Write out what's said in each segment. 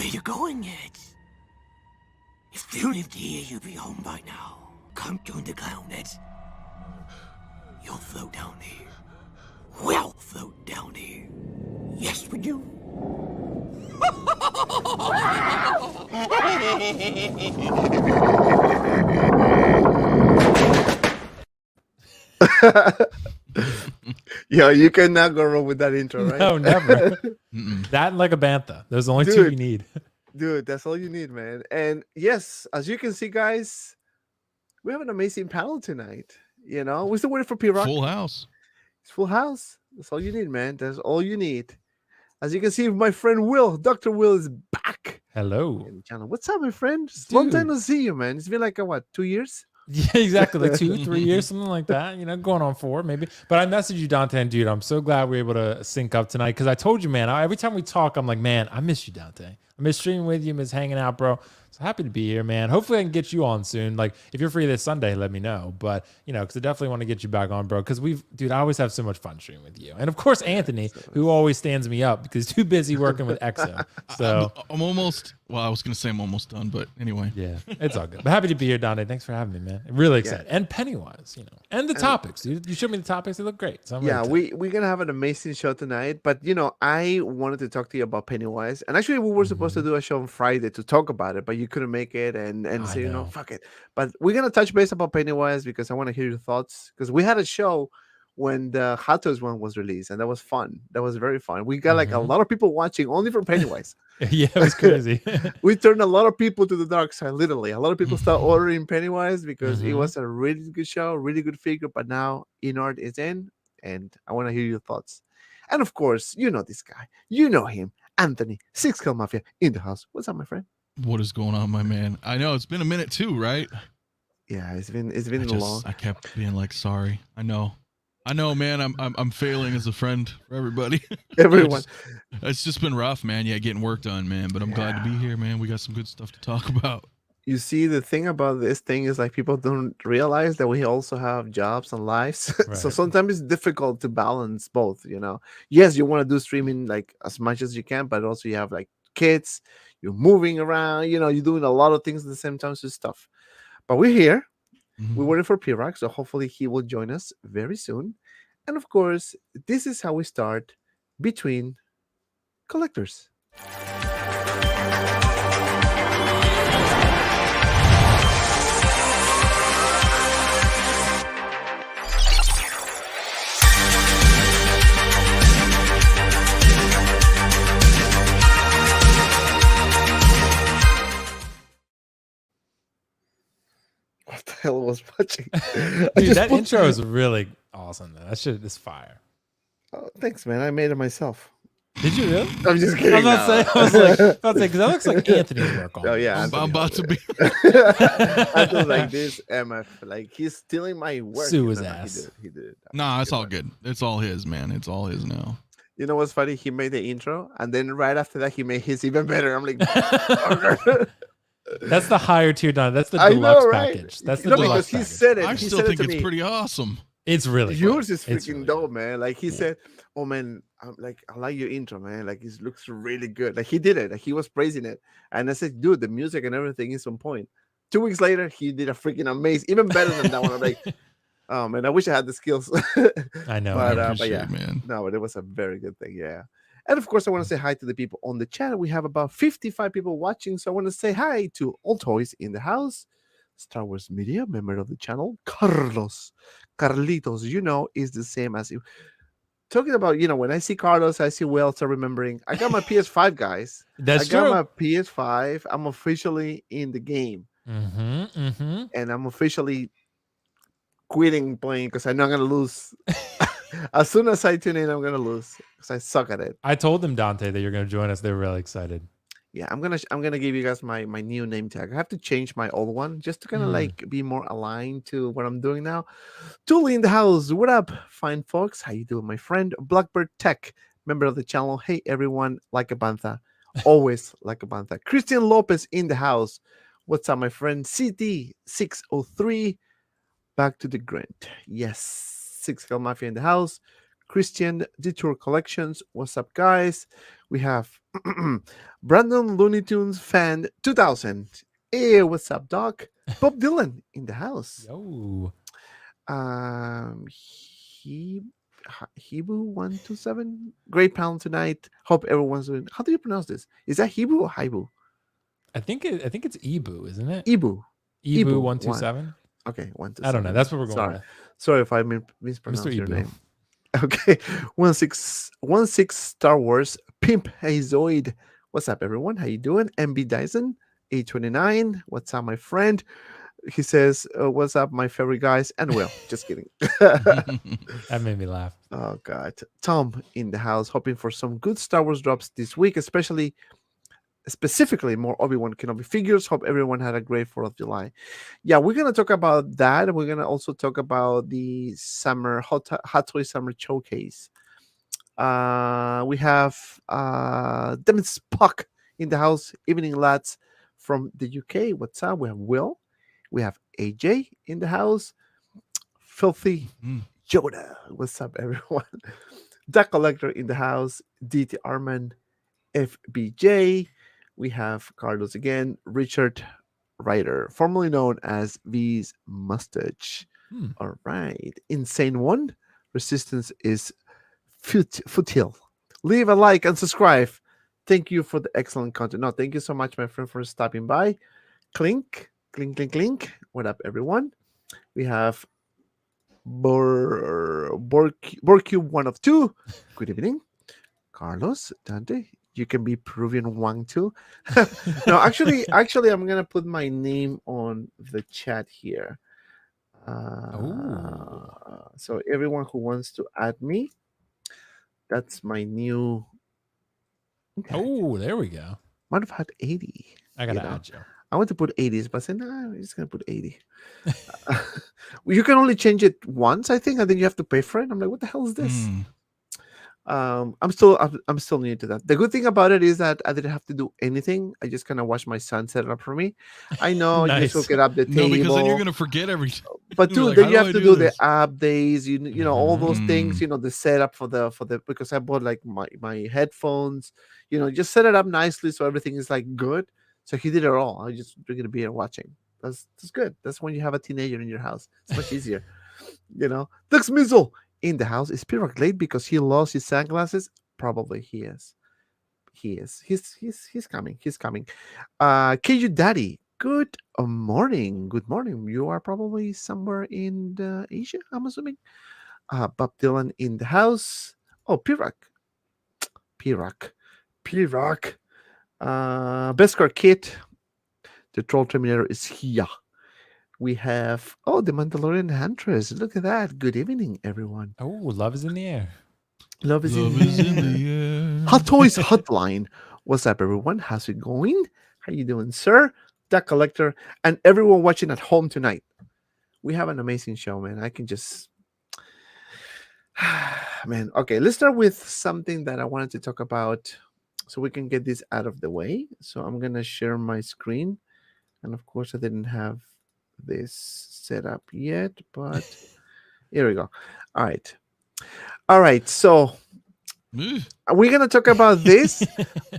Where you going yet? If you lived here, you'd be home by now. Come join the clownets. You'll float down here. We'll float down here. Yes, we do. Yo, you cannot go wrong with that intro, right? No, never. That and like a bantha. Those are the only two you need. Dude, that's all you need, man. And yes, as you can see, guys, we have an amazing panel tonight. You know, we're still waiting for P-Rock. Full house. It's full house. That's all you need, man. That's all you need. As you can see, my friend Will, Dr. Will, is back. Hello. What's up, my friend? Long time to see you, man. It's been like, what, 2 years? Yeah, exactly. Like 2, 3 years, something like that. You know, going on 4 maybe. But I messaged you, Dante, and dude, I'm so glad we're able to sync up tonight because I told you, man, every time we talk, I'm like, man, I miss you, Dante. I miss streaming with you, miss hanging out, bro. So happy to be here, man. Hopefully I can get you on soon. Like, if you're free this Sunday, let me know. But, you know, because I definitely want to get you back on, bro. Because dude, I always have so much fun streaming with you. And of course, Anthony, who always stands me up because he's too busy working with XM. So I'm almost, well, I was going to say I'm almost done, but anyway. Yeah, it's all good. But happy to be here, Dante. Thanks for having me, man. I'm really excited. Yeah. And Pennywise, you know, and the topics, dude. You showed me the topics. They look great. So yeah, we're going to have an amazing show tonight. But, you know, I wanted to talk to you about Pennywise. And actually, we were supposed to do a show on Friday to talk about it, but you couldn't make it and say, you know, fuck it. But we're going to touch base about Pennywise because I want to hear your thoughts. Because we had a show when the Hot Toys one was released, and that was fun. That was very fun. We got like a lot of people watching only for Pennywise. Yeah, it was crazy. We turned a lot of people to the dark side, literally. A lot of people started ordering Pennywise because it was a really good show, really good figure. But now Inard is in, and I want to hear your thoughts. And of course, you know this guy. You know him. Anthony, 6Kill Mafia in the house. What's up, my friend? What is going on, my man? I know it's been a minute too, right? Yeah, it's been long. I kept being like, sorry. I know, man. I'm failing as a friend for everybody. Everyone. It's just been rough, man. Yeah, getting work done, man. But I'm glad to be here, man. We got some good stuff to talk about. You see, the thing about this thing is like people don't realize that we also have jobs and lives. Right. So sometimes it's difficult to balance both, you know. Yes, you want to do streaming like as much as you can, but also you have like kids, you're moving around, you know, you're doing a lot of things at the same time, so stuff. But we're here. We're waiting for P-Rock, so hopefully he will join us very soon. And of course, this is how we start Between Collectors. What the hell was watching? Dude, that intro is really awesome, though. That shit is fire. Oh, thanks, man. I made it myself. Did you really? I'm just kidding. I was like, because that looks like Anthony's work on. Oh yeah, I'm about to be. I feel like this MF, like he's stealing my work. Sue his ass. He did. Nah, it's all good. It's all his, man. It's all his now. You know what's funny? He made the intro, and then right after that, he made his even better. I'm like, that's the higher tier done. That's the deluxe package. That's the deluxe because he said it. I still think it's pretty awesome. It's really yours is freaking dope, man. Like he said, "Oh man, I'm like I like your intro, man. Like it looks really good." Like he did it. Like he was praising it, and I said, "Dude, the music and everything is on point." 2 weeks later, he did a freaking amazing, even better than that one. I'm like, oh man, I wish I had the skills. I know, but yeah, man. No, but it was a very good thing. Yeah. And of course, I want to say hi to the people on the chat. We have about 55 people watching. So I want to say hi to All Toys in the house, Star Wars Media, member of the channel, Carlitos, you know, is the same as you. Talking about, you know, when I see Carlos, I see Will, so remembering. I got my PS5, guys. That's true. I got my PS5. I'm officially in the game. And I'm officially quitting playing because I know I'm going to lose. As soon as I tune in, I'm gonna lose because I suck at it. I told them, Dante, that you're gonna join us. They were really excited. Yeah, I'm gonna give you guys my new name tag. I have to change my old one just to kind of like be more aligned to what I'm doing now. Tuli in the house. What up, fine folks? How you doing, my friend? Blackbird Tech, member of the channel. Hey everyone, like a bantha, always like a bantha. Christian Lopez in the house. What's up, my friend? CT603. Back to the grind. Yes. 6Kill Mafia in the house. Christian Detour Collections. What's up, guys? We have Brandon Looney Tunes Fan 2000. Hey, what's up, Doc? Bob Dylan in the house. Yo. Hebu 127. Great panel tonight. Hope everyone's doing. How do you pronounce this? Is that Hebu or Haibu? I think it's Ibu, isn't it? Ibu. Ibu 127. Okay, 127. I don't know. That's what we're going with. Sorry if I mispronounced Mr. your Ibu. name. Okay, 16 Star Wars Pimp Hazoid. What's up, everyone? How you doing? MB Dyson 829. What's up, my friend? He says, "What's up, my favorite guys?" And well, just kidding. That made me laugh. Oh God, Tom in the house, hoping for some good Star Wars drops this week, specifically more Obi-Wan Kenobi figures. Hope everyone had a great 4th of July. Yeah, we're gonna talk about that. We're gonna also talk about the summer Hot Toy Summer Showcase. We have Demon Spock in the house. Evening, lads from the UK. What's up? We have Will. We have AJ in the house. Filthy Yoda. What's up, everyone? The Collector in the house. DT Arman. FBJ. We have Carlos again. Richard Ryder, formerly known as V's Mustache. All right. Insane One. Resistance is futile. Leave a like and subscribe. Thank you for the excellent content. No, thank you so much, my friend, for stopping by. Clink. Clink, clink, clink. What up, everyone? We have Borcube 1 of 2. Good evening. Carlos, Dante, you can be Peruvian Wang too. No, actually, I'm gonna put my name on the chat here. So everyone who wants to add me, that's my new. Oh, there we go. Might have had 80. I gotta add you. I want to put 80s, but I said, I'm just going to put 80. You can only change it once, I think, and then you have to pay for it. I'm like, what the hell is this? I'm still new to that. The good thing about it is that I didn't have to do anything. I just kind of watched my son set it up for me. I know you just hook it up the table. No, because then you're gonna forget everything. But dude, like, then you have to do this? the updates, you know, all those things, the setup for the because I bought like my headphones, just set it up nicely so everything is like good. So he did it all. I just drinking a beer and watching. That's good. That's when you have a teenager in your house. It's much easier. Tux Mizzle in the house. Is Pirok late because he lost his sunglasses? Probably he is. He's coming. He's coming. KU Daddy. Good morning. Good morning. You are probably somewhere in Asia, I'm assuming. Bob Dylan in the house. Oh, Pirok. Beskar Kit, the Troll Terminator is here. We have the Mandalorian Huntress. Look at that. Good evening, everyone. Oh, love is in the air. Love is in the air. Hot Toys Hotline. What's up, everyone? How's it going? How you doing, sir? The Collector and everyone watching at home tonight. We have an amazing show, man. I can just man. Okay, let's start with something that I wanted to talk about. So we can get this out of the way. So I'm going to share my screen. And of course, I didn't have this set up yet, but here we go. All right. So we're going to talk about this,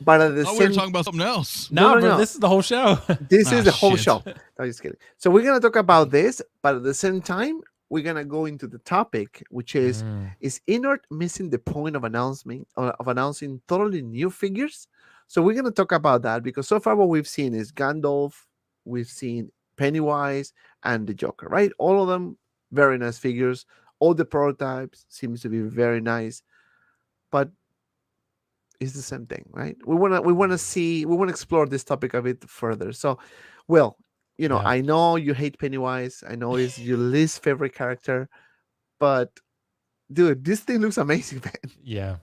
but at the we same were talking about something else. No, bro, this is the whole show. This is the whole shit. show. No, just kidding. So we're going to talk about this, but at the same time, we're gonna go into the topic, which is Inart missing the point of announcing totally new figures? So we're gonna talk about that because so far what we've seen is Gandalf, we've seen Pennywise, and the Joker, right? All of them very nice figures. All the prototypes seems to be very nice, but it's the same thing, right? We wanna explore this topic a bit further. So, well. I know you hate Pennywise. I know he's your least favorite character, but dude, this thing looks amazing, man. Yeah,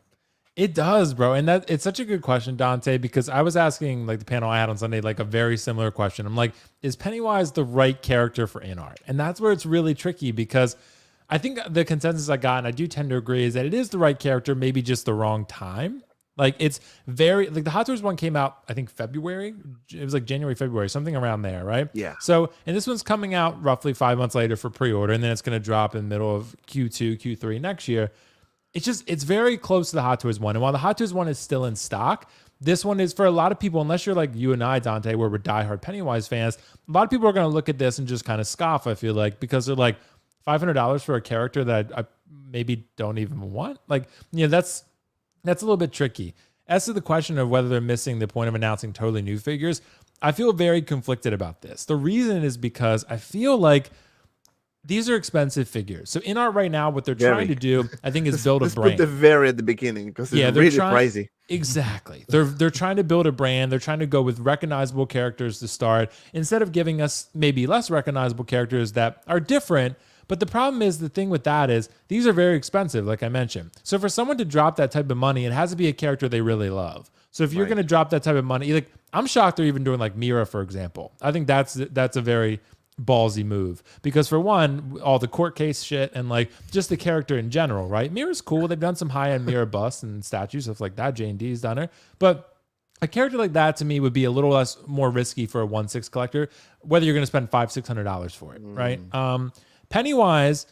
it does, bro. And it's such a good question, Dante, because I was asking like the panel I had on Sunday, like a very similar question. I'm like, is Pennywise the right character for Inart? And that's where it's really tricky because I think the consensus I got, and I do tend to agree, is that it is the right character, maybe just the wrong time. Like it's very like the Hot Toys one came out, I think February. It was like January, February, something around there, right? Yeah. So, and this one's coming out roughly 5 months later for pre-order, and then it's going to drop in the middle of Q2, Q3 next year. it's very close to the Hot Toys one. And while the Hot Toys one is still in stock, this one is for a lot of people, unless you're like you and I, Dante, where we're diehard Pennywise fans, a lot of people are going to look at this and just kind of scoff, I feel like, because they're like, $500 for a character that I maybe don't even want. Like, that's a little bit tricky. As to the question of whether they're missing the point of announcing totally new figures, I feel very conflicted about this. The reason is because I feel like these are expensive figures. So in art right now, what they're trying to do, I think, is build a brand. Put the very at the beginning because it's really pricey. Exactly. They're trying to build a brand. They're trying to go with recognizable characters to start instead of giving us maybe less recognizable characters that are different. But the problem is, the thing with that is these are very expensive, like I mentioned. So for someone to drop that type of money, it has to be a character they really love. So if you're going to drop that type of money, like, I'm shocked they're even doing like Mira, for example. I think that's a very ballsy move because, for one, all the court case shit and like just the character in general, right? Mira's cool. They've done some high-end Mira busts and statues, stuff like that. J&D's done her. But a character like that to me would be a little less more risky for a 1/6 collector, whether you're going to spend $500-$600 for it, right? Pennywise,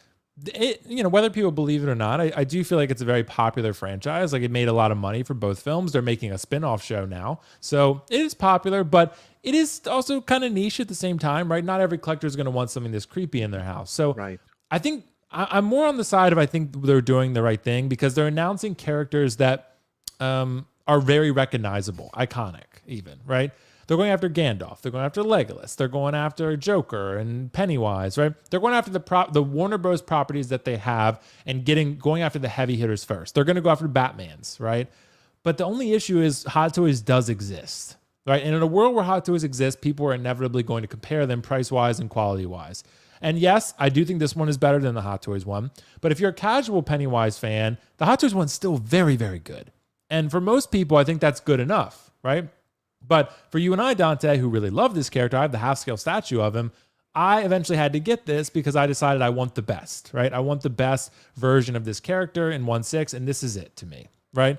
whether people believe it or not, I do feel like it's a very popular franchise. Like, it made a lot of money for both films. They're making a spin-off show now. So it is popular, but it is also kind of niche at the same time, right? Not every collector is going to want something this creepy in their house. So I think I'm more on the side of, I think they're doing the right thing because they're announcing characters that are very recognizable, iconic even, right? They're going after Gandalf. They're going after Legolas. They're going after Joker and Pennywise, right? They're going after the Warner Bros. Properties that they have and going after the heavy hitters first. They're going to go after Batmans, right? But the only issue is Hot Toys does exist, right? And in a world where Hot Toys exist, people are inevitably going to compare them price-wise and quality-wise. And yes, I do think this one is better than the Hot Toys one. But if you're a casual Pennywise fan, the Hot Toys one's still very, very good. And for most people, I think that's good enough, right? But for you and I, Dante, who really love this character, I have the half-scale statue of him. I eventually had to get this because I decided I want the best, right? I want the best version of this character in 1/6, and this is it to me, right?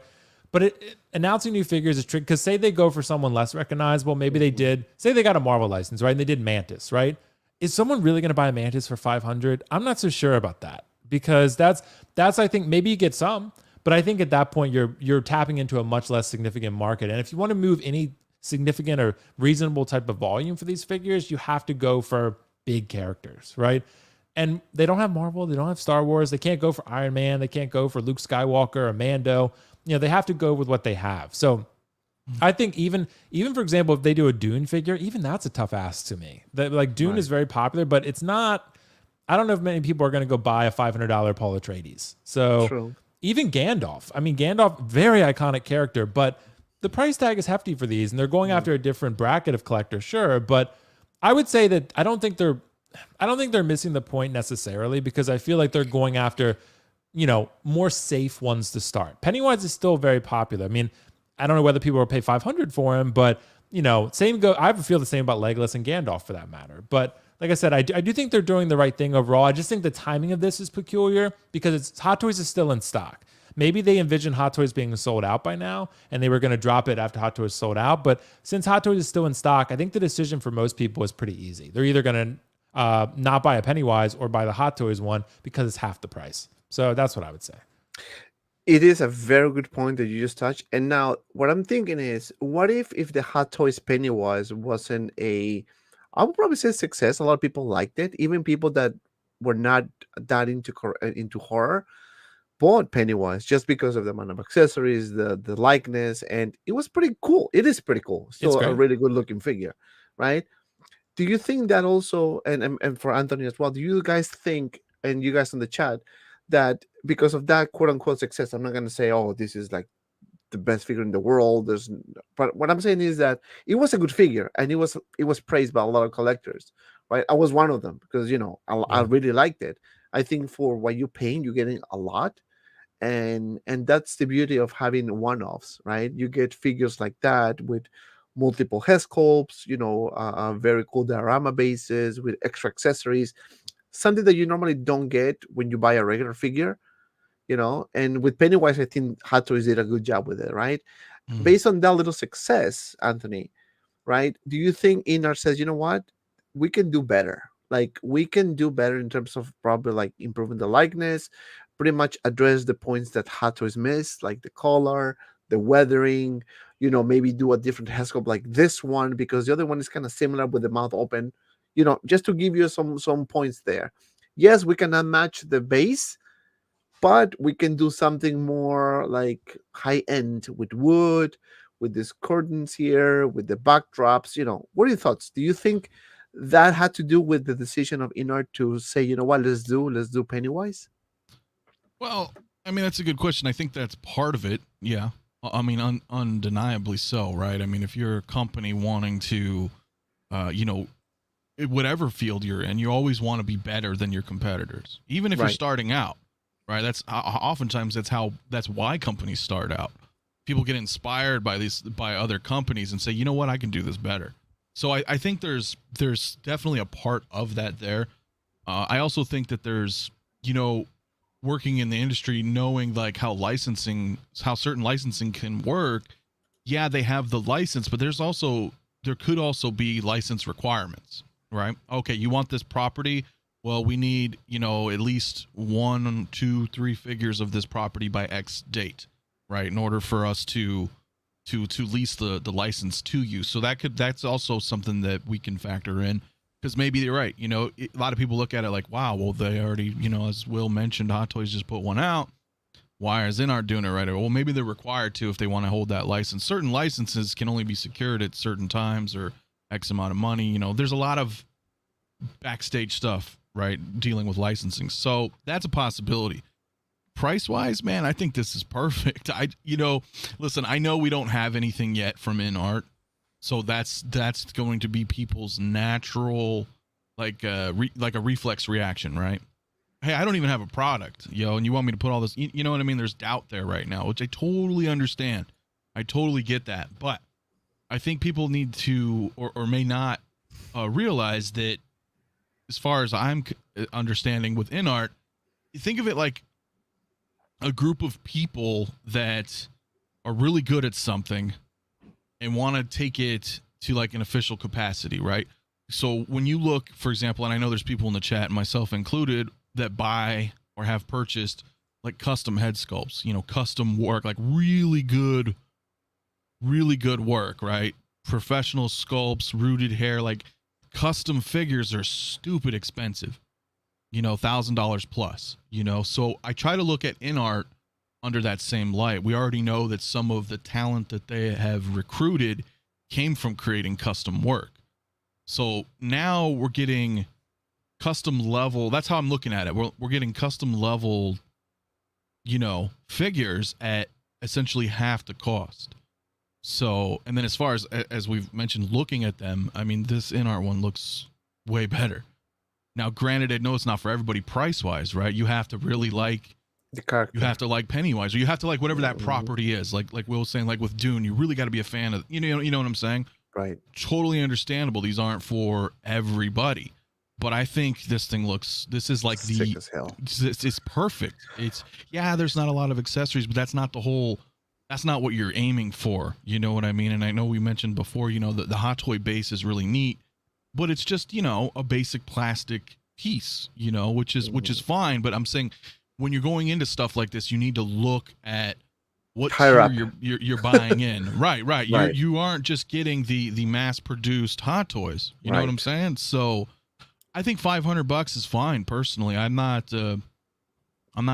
But announcing new figures is tricky because say they go for someone less recognizable. Maybe they did, say they got a Marvel license, right? And they did Mantis, right? Is someone really going to buy a Mantis for $500? I'm not so sure about that because that's I think maybe you get some, but I think at that point you're tapping into a much less significant market. And if you want to move any significant or reasonable type of volume for these figures, you have to go for big characters, right? And they don't have Marvel, they don't have Star Wars, they can't go for Iron Man, they can't go for Luke Skywalker or Mando. They have to go with what they have. So I think even for example, if they do a Dune figure, even that's a tough ask to me. Like Dune is very popular, but it's not. I don't know if many people are going to go buy a $500 Paul Atreides. So even Gandalf. I mean, Gandalf, very iconic character, but the price tag is hefty for these, and they're going after a different bracket of collectors, sure. But I would say that I don't think they're missing the point necessarily because I feel like they're going after, more safe ones to start. Pennywise is still very popular. I mean, I don't know whether people will pay $500 for him, but I feel the same about Legolas and Gandalf for that matter. But like I said, I do think they're doing the right thing overall. I just think the timing of this is peculiar because Hot Toys is still in stock. Maybe they envisioned Hot Toys being sold out by now and they were going to drop it after Hot Toys sold out. But since Hot Toys is still in stock, I think the decision for most people is pretty easy. They're either going to not buy a Pennywise or buy the Hot Toys one because it's half the price. So that's what I would say. It is a very good point that you just touched. And now what I'm thinking is, what if the Hot Toys Pennywise wasn't I would probably say success. A lot of people liked it. Even people that were not that into horror bought Pennywise just because of the amount of accessories, the likeness, and it was pretty cool. It is pretty cool. Still a really good looking figure, right? Do you think that also, and for Anthony as well, do you guys think, and you guys in the chat, that because of that quote unquote success, I'm not going to say, oh, this is like the best figure in the world. But what I'm saying is that it was a good figure and it was praised by a lot of collectors, right? I was one of them because I really liked it. I think for what you're paying, you're getting a lot. And that's the beauty of having one-offs, right? You get figures like that with multiple head sculpts, very cool diorama bases with extra accessories, something that you normally don't get when you buy a regular figure, and with Pennywise, I think Hot Toys did a good job with it, right? Based on that little success, Anthony, right? Do you think Inar says, you know what, we can do better? Like, we can do better in terms of probably like improving the likeness, pretty much address the points that Hot Toys missed, like the color, the weathering. Maybe do a different head sculpt like this one, because the other one is kind of similar with the mouth open. Just to give you some points there. Yes, we cannot match the base, but we can do something more like high end with wood, with these curtains here, with the backdrops. What are your thoughts? Do you think that had to do with the decision of Inart to say, what, let's do Pennywise? Well, I mean, that's a good question. I think that's part of it. Yeah. I mean, undeniably so, right? I mean, if you're a company wanting to, whatever field you're in, you always want to be better than your competitors, even if you're starting out, right? That's oftentimes that's why companies start out. People get inspired by other companies and say, you know what, I can do this better. So I think there's definitely a part of that there. I also think that there's, working in the industry, knowing like how certain licensing can work. Yeah, they have the license, but there could also be license requirements, right? Okay, you want this property? Well, we need, at least 1, 2, 3 figures of this property by X date, right? In order for us to lease the license to you. So that's also something that we can factor in. Because maybe you're right. A lot of people look at it like, wow, well, they already, as Will mentioned, Hot Toys just put one out. Why is Inart doing it right? Well, maybe they're required to if they want to hold that license. Certain licenses can only be secured at certain times or X amount of money. There's a lot of backstage stuff, right, dealing with licensing. So that's a possibility. Price-wise, man, I think this is perfect. Listen, I know we don't have anything yet from Inart. So that's going to be people's natural, like a reflex reaction, right? Hey, I don't even have a product, and you want me to put all this, you know what I mean? There's doubt there right now, which I totally understand. I totally get that. But I think people need to, or may not realize that as far as I'm understanding with Inart, you think of it like a group of people that are really good at something and want to take it to like an official capacity, right? So when you look, for example, and I know there's people in the chat, myself included, that buy or have purchased like custom head sculpts, custom work, like really good work, right? Professional sculpts, rooted hair, like custom figures are stupid expensive, $1,000 plus, So I try to look at Inart under that same light. We already know that some of the talent that they have recruited came from creating custom work. So now we're getting custom level. That's how I'm looking at it. We're getting custom level, figures at essentially half the cost. So, and then as far as we've mentioned, looking at them, I mean, this Inart one looks way better. Now, granted, I know it's not for everybody price-wise, right? You have to really like the character. You have to like Pennywise, or you have to like whatever that property is. Like Will was saying, like with Dune, you really got to be a fan of. You know what I'm saying? Right. Totally understandable. These aren't for everybody, but I think this thing looks. This is like sick as hell. It's perfect. There's not a lot of accessories, but that's not the whole. That's not what you're aiming for. You know what I mean? And I know we mentioned before. The Hot Toy base is really neat, but it's just a basic plastic piece. Which is fine. But I'm saying, when you're going into stuff like this, you need to look at what tier you're buying in. Right. You aren't just getting the mass-produced Hot Toys. You know what I'm saying? So I think $500 is fine. Personally, I'm not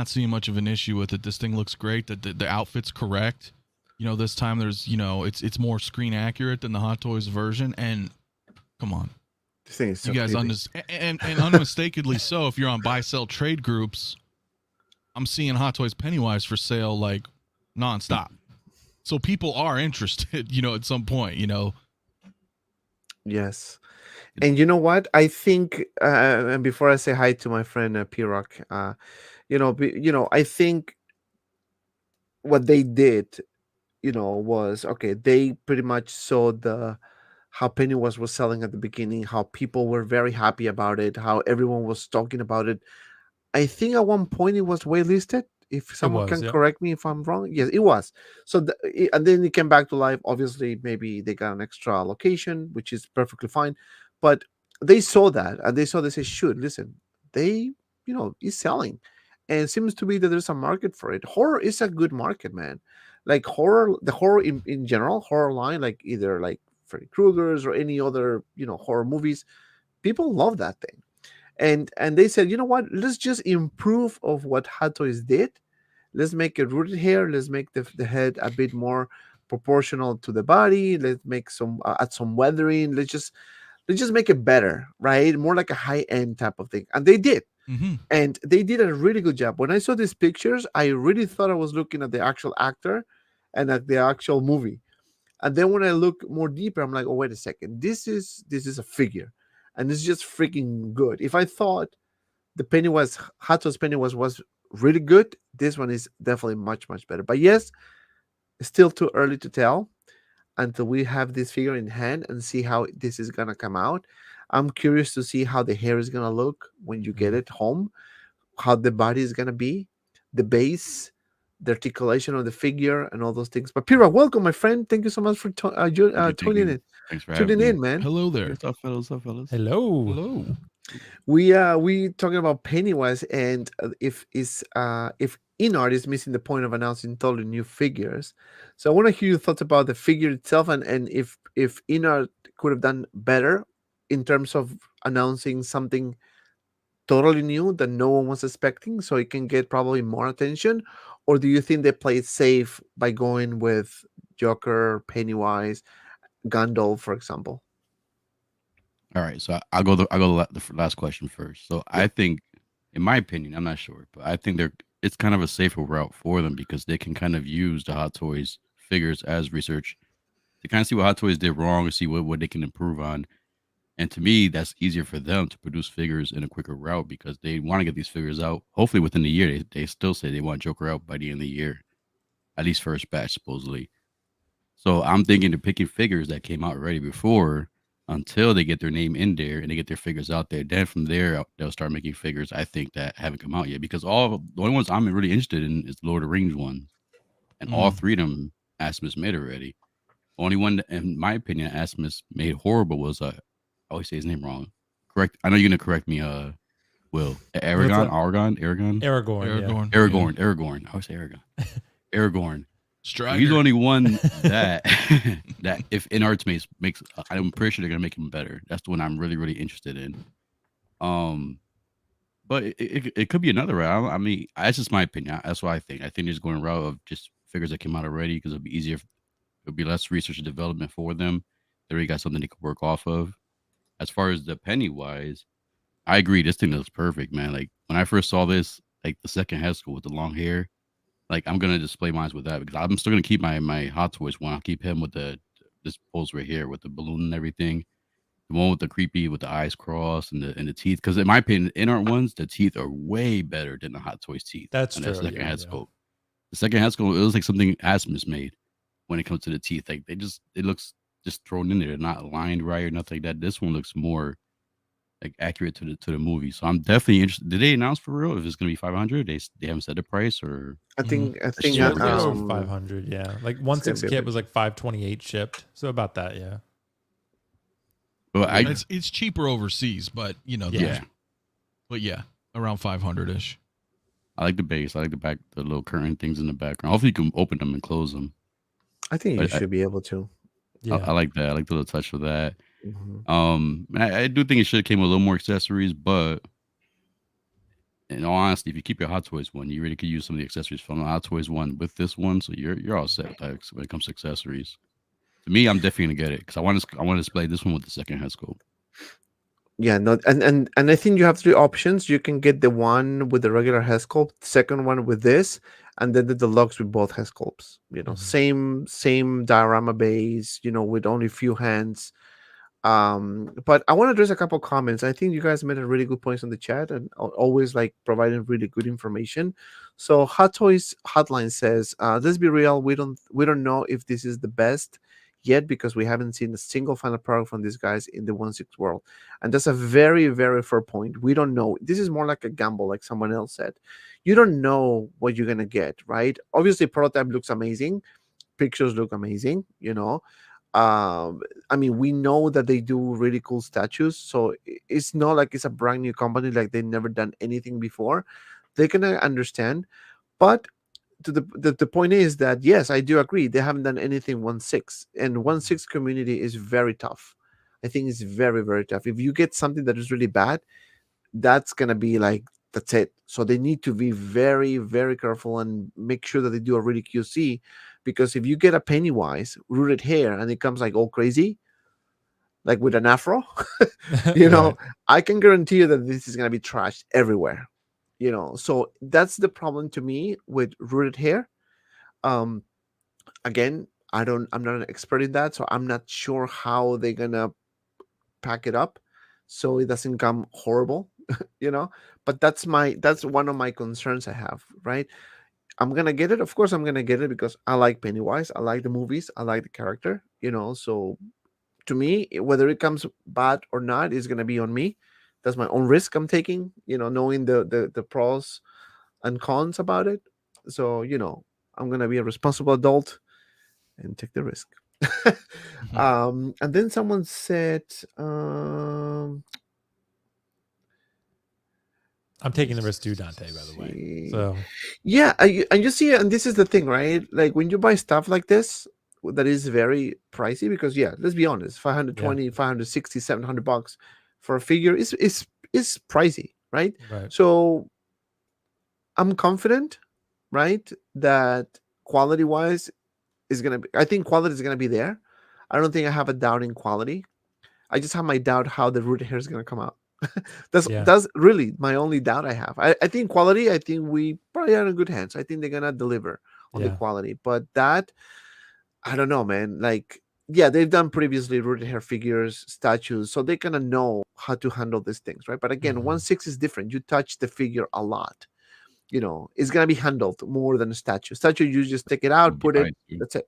seeing much of an issue with it. This thing looks great. The outfit's correct. This time there's it's more screen accurate than the Hot Toys version. And come on, this thing is so you guys and unmistakably so. If you're on buy-sell trade groups, I'm seeing Hot Toys Pennywise for sale like nonstop. So people are interested, at some point, Yes. And you know what? I think, and before I say hi to my friend P-Rock, I think what they did, was, okay, they pretty much saw how Pennywise was selling at the beginning, how people were very happy about it, how everyone was talking about it. I think at one point it was waitlisted. If someone can correct me if I'm wrong. Yes, it was. So, and then it came back to life. Obviously, maybe they got an extra location, which is perfectly fine. But they saw that, and they said, shoot, listen, it's selling. and it seems to be that there's a market for it. Horror is a good market, man. Like horror, the horror in general, horror line, like either like Freddy Krueger's or any other, horror movies, people love that thing. And they said, you know what, let's just improve of what Hot Toys did. Let's make it rooted hair. Let's make the head a bit more proportional to the body. Let's make some add some weathering. Let's just make it better, right? More like a high end type of thing. And they did. Mm-hmm. And they did a really good job. When I saw these pictures, I really thought I was looking at the actual actor and at the actual movie. And then when I look more deeper, I'm like, oh, wait a second. This is a figure. And it's just freaking good. If I thought the Pennywise, Hato's Pennywise was really good, this one is definitely much, much better. But yes, it's still too early to tell until we have this figure in hand and see how this is gonna come out. I'm curious to see how the hair is gonna look when you get it home, how the body is gonna be, the base, the articulation of the figure, and all those things. But Pira, welcome, my friend. Thank you so much for tuning in. Thanks for Tuning having in, me. man. Hello there. What's up, fellas? What's up, fellas? Hello. Hello. We talking about Pennywise, and if Inart is missing the point of announcing totally new figures. So I want to hear your thoughts about the figure itself, and if Inart could have done better in terms of announcing something totally new that no one was expecting, so it can get probably more attention, or do you think they played safe by going with Joker, Pennywise, Gandalf, for example? All right, so I'll go the last question first. So I think, in my opinion, I'm not sure, but I think it's kind of a safer route for them because they can kind of use the Hot Toys figures as research to kind of see what Hot Toys did wrong and see what they can improve on. And to me, that's easier for them to produce figures in a quicker route because they want to get these figures out. Hopefully, within the year, they still say they want Joker out by the end of the year, at least first batch supposedly. So I'm thinking they're picking figures that came out already before until they get their name in there and they get their figures out there. Then from there, they'll start making figures, I think, that haven't come out yet. Because the only ones I'm really interested in is the Lord of the Rings one. And all three of them, Asmus made already. Only one, in my opinion, Asmus made horrible was, I always say his name wrong. Correct. I know you're going to correct me, Will. Aragorn. I always say Aragorn. Aragorn. Strider. He's the only one that if in arts makes I'm pretty sure they're gonna make him better. That's the one I'm really, really interested in. But it could be another route. I mean, that's just my opinion. That's what I think. I think they're just going a route of just figures that came out already because it'll be easier. It'll be less research and development for them. They already got something they could work off of. As far as the Pennywise, I agree. This thing looks perfect, man. Like when I first saw this, like the second head school with the long hair. Like I'm gonna display mine with that because I'm still gonna keep my Hot Toys one. I'll keep him with this pose right here with the balloon and everything. The one with the creepy with the eyes crossed and the teeth. Because in my opinion, in art ones, the teeth are way better than the Hot Toys teeth. That's on true. that second head sculpt. The second head sculpt, it was like something Asmus made when it comes to the teeth. Like it looks just thrown in there. They're not aligned right or nothing like that. This one looks more like accurate to the movie. So I'm definitely interested. Did they announce for real if it's gonna be 500? They haven't said the price or I think Yeah, Sure, it was 500. Yeah, like 1/6 be a kit bit- was like 528 shipped. So about that. Yeah. but It's cheaper overseas, but yeah. But yeah, around 500-ish. I like the base. I like the back, the little curtain things in the background. Hopefully, you can open them and close them. I think you But should be able to. Yeah. I like that. I like the little touch of that. Mhm. I do think it should have came with a little more accessories, but in all honesty, if you keep your Hot Toys one, you really could use some of the accessories from the Hot Toys one with this one, so you're all set with that when it comes to accessories. To me, I'm definitely gonna get it because I want to display this one with the second head scope. Yeah, no, and I think you have three options. You can get the one with the regular head sculpt, second one with this, and then the deluxe with both head sculpts. Same diorama base. With only few hands. But I want to address a couple comments. I think you guys made a really good points on the chat and always like providing really good information. So Hot Toys Hotline says, let's be real, we don't know if this is the best yet because we haven't seen a single final product from these guys in the 1/6 world. And that's a very, very fair point. We don't know. This is more like a gamble, like someone else said. You don't know what you're gonna get, right? Obviously, prototype looks amazing, pictures look amazing, I mean, we know that they do really cool statues, so it's not like it's a brand new company, like they've never done anything before. they're gonna understand. But the point is that yes, I do agree they haven't done anything 1/6, and 1/6 community is very tough. I think it's very, very tough. If you get something that is really bad, that's gonna be like that's it. So they need to be very, very careful and make sure that they do a really QC, because if you get a Pennywise rooted hair and it comes like all crazy, like with an afro, you know, Right. I can guarantee you that this is gonna be trashed everywhere. You know, so that's the problem to me with rooted hair. Um, Again, I'm not an expert in that, so I'm not sure how they're gonna pack it up so it doesn't come horrible, you know. But that's one of my concerns I have, right? I'm gonna get it, of course I'm gonna get it because I like Pennywise, I like the movies, I like the character, you know. So to me, whether it comes bad or not is gonna be on me. That's my own risk I'm taking, you know, knowing the pros and cons about it. So, you know, I'm gonna be a responsible adult and take the risk. And then someone said, I'm taking the risk too, Dante, by the way. see. So Yeah, and you see, and this is the thing, right? Like when you buy stuff like this, that is very pricey, because yeah, let's be honest, 520, 560, $700 for a figure is pricey, right? right. So I'm confident, right, that quality wise is gonna be. I think quality is gonna be there. I don't think I have a doubt in quality. I just have my doubt how the root hair is gonna come out. Yeah. That's really my only doubt I have. I think quality. I think we probably are in good hands. I think they're gonna deliver on the Yeah. quality. But that, I don't know, man. Like, yeah, they've done previously rooted hair figures, statues, so they kind of know how to handle these things, right? But again, Mhm. 1/6 is different. You touch the figure a lot. You know, it's gonna be handled more than a statue. Statue, you just take it out, put it. That's it.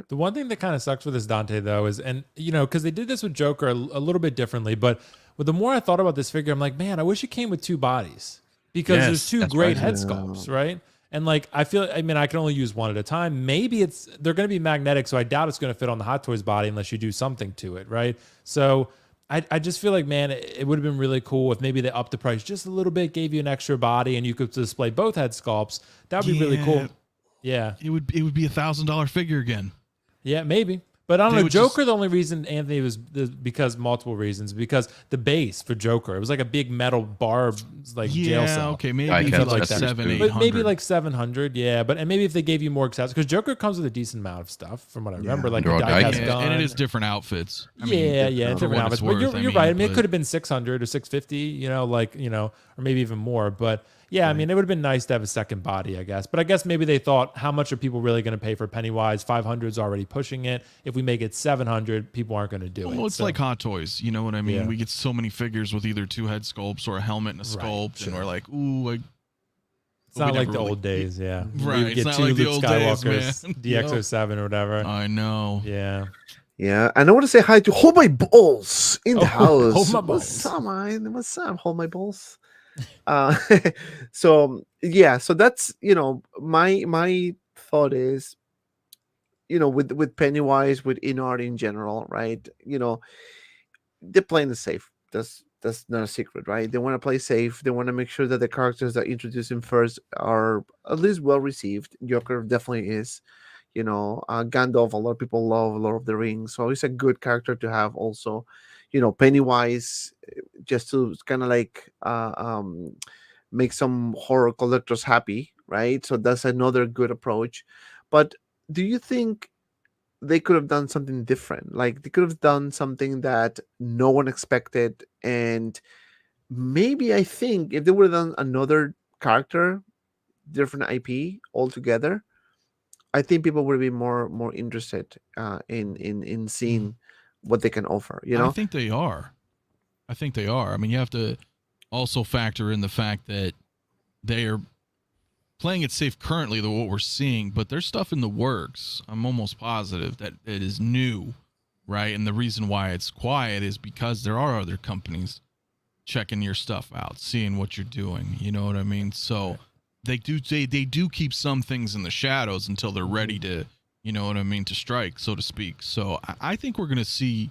The one thing that kind of sucks with this Dante though is, and you know, because they did this with Joker a little bit differently, but with the more I thought about this figure, I'm like, man, I wish it came with two bodies, because Yes, there's two that's great right. head sculpts, right? And like, I mean, I can only use one at a time. Maybe they're going to be magnetic, so I doubt it's going to fit on the Hot Toys body unless you do something to it, right? So I just feel like, man, it would have been really cool if maybe they upped the price just a little bit, gave you an extra body, and you could display both head sculpts. That would be really cool. Yeah. It would be $1,000 figure again. Yeah, maybe. But I don't They know. would Joker, the only reason, Anthony, was because multiple reasons. Because the base for Joker, it was like a big metal bar, like jail cell. Okay, maybe I like guess like that's 700, understood. 800. But maybe like 700, yeah. And maybe if they gave you more accessories, because Joker comes with a decent amount of stuff, from what I remember, like They're the all die-cast diecast. gun. and it is different outfits. I mean, Yeah, for different what outfits. it's But worth, you're right. I mean, it but- could have been 600 or 650, you know, like, you know, or maybe even more. But yeah, I mean, it would have been nice to have a second body, I guess. But I guess maybe they thought, how much are people really going to pay for Pennywise? 500 is already pushing it. If we make it 700, people aren't going to do it. Well, it's So- like Hot Toys. You know what I mean? Yeah. We get so many figures with either two head sculpts or a helmet and a Right, sculpt, sure. and we're like, ooh, It's not we like never the really- old days, yeah. Right, We would it's get not two like the Luke old days, Skywalkers, man. DX07 or whatever. I know. Yeah. Yeah, and I want to say hi to Hold My Balls in the Oh, house. Hold My What's Balls. up, man? What's up? Hold My Balls. Uh, so yeah, so that's, you know, my thought is, you know, with Pennywise, with Inart in general, right? You know, they're playing it safe. That's not a secret, right? They want to play safe. They want to make sure that the characters that introduce him first are at least well received. Joker definitely is. You know, Gandalf, a lot of people love Lord of the Rings, so it's a good character to have. Also, you know, Pennywise, just to kind of like make some horror collectors happy, right? So that's another good approach. But do you think they could have done something different? Like they could have done something that no one expected, and maybe I think if they would have done another character, different IP altogether, I think people would be more interested in seeing what they can offer. You know, I think they are. I mean, you have to also factor in the fact that they are playing it safe currently, what we're seeing, but there's stuff in the works. I'm almost positive that it is new, right? And the reason why it's quiet is because there are other companies checking your stuff out, seeing what you're doing. You know what I mean? So they do keep some things in the shadows until they're ready to, you know what I mean, to strike, so to speak. So I think we're going to see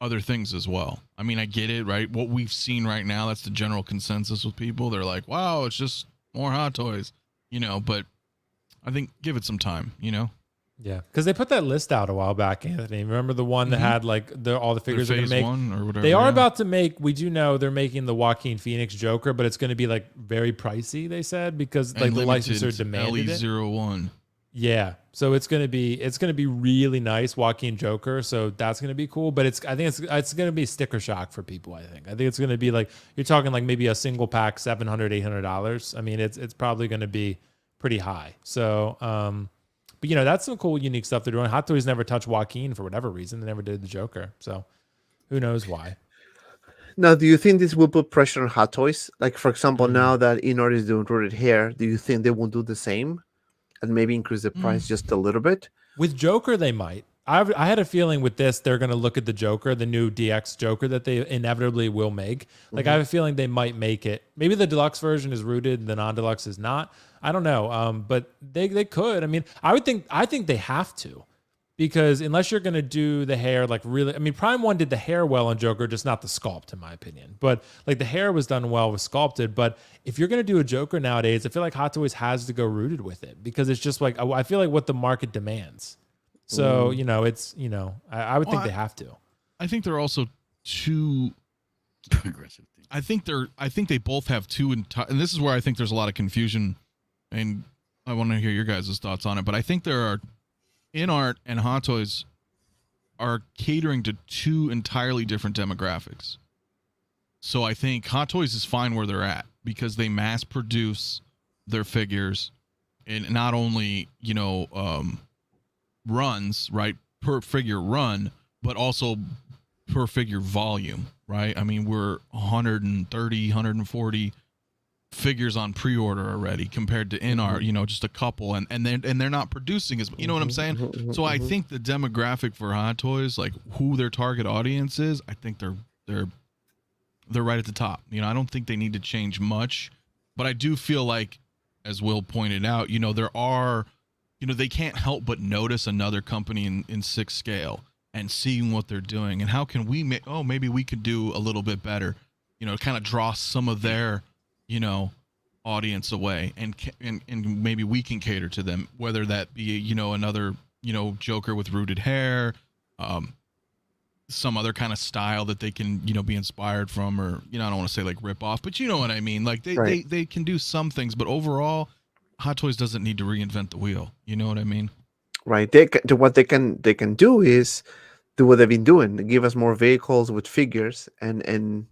other things as well. I mean, I get it, right? What we've seen right now, that's the general consensus with people. They're like, wow, it's just more Hot Toys, you know, but I think give it some time, you know? Yeah, because they put that list out a while back, Anthony. Remember the one that had like all the figures they're phase going to make? one or whatever. They are about to make, we do know they're making the Joaquin Phoenix Joker, but it's going to be like very pricey, they said, because like the licensor demanded it. LE01. Yeah. So it's going to be really nice Joaquin Joker. So that's going to be cool, but I think it's going to be sticker shock for people. I think it's going to be like, you're talking like maybe a single pack, $700, $800. I mean, it's probably going to be pretty high. So, but, you know, that's some cool, unique stuff they're doing. Hot Toys never touched Joaquin for whatever reason. They never did the Joker. So who knows why. Now, do you think this will put pressure on Hot Toys? Like, for example, now that Inart is doing rooted hair, do you think they won't do the same and maybe increase the price just a little bit? With Joker, they might. I had a feeling with this, they're going to look at the Joker, the new DX Joker that they inevitably will make. Like, I have a feeling they might make it. Maybe the deluxe version is rooted and the non-deluxe is not. I don't know. But they could. I mean, I think they have to, because unless you're going to do the hair, like really, I mean, Prime 1 did the hair well on Joker, just not the sculpt, in my opinion. But like the hair was done well with sculpted. But if you're going to do a Joker nowadays, I feel like Hot Toys has to go rooted with it, because it's just like, I feel like what the market demands. So, you know, it's, you know, I would think they have to. I think they're also too aggressive. I think they both have two, and this is where I think there's a lot of confusion, and I want to hear your guys' thoughts on it. But I think there are, Inart and Hot Toys are catering to two entirely different demographics. So I think Hot Toys is fine where they're at, because they mass produce their figures, and not only, you know, runs, right, per figure run, but also per figure volume, right? I mean, we're 130, 140 figures on pre-order already compared to Inart, you know, just a couple, and they're not producing as, you know what I'm saying? So I think the demographic for Hot Toys, like who their target audience is, I think they're right at the top. You know, I don't think they need to change much, but I do feel like, as Will pointed out, you know, there are, you know, they can't help but notice another company in 6 scale and seeing what they're doing, and how can we maybe we could do a little bit better, you know, kind of draw some of their, you know, audience away, and maybe we can cater to them, whether that be, you know, another, you know, Joker with rooted hair, some other kind of style that they can, you know, be inspired from, or, you know, I don't want to say like rip off, but you know what I mean? Like they can do some things, but overall, Hot Toys doesn't need to reinvent the wheel. You know what I mean? Right. What they can do is do what they've been doing. Give us more vehicles with figures and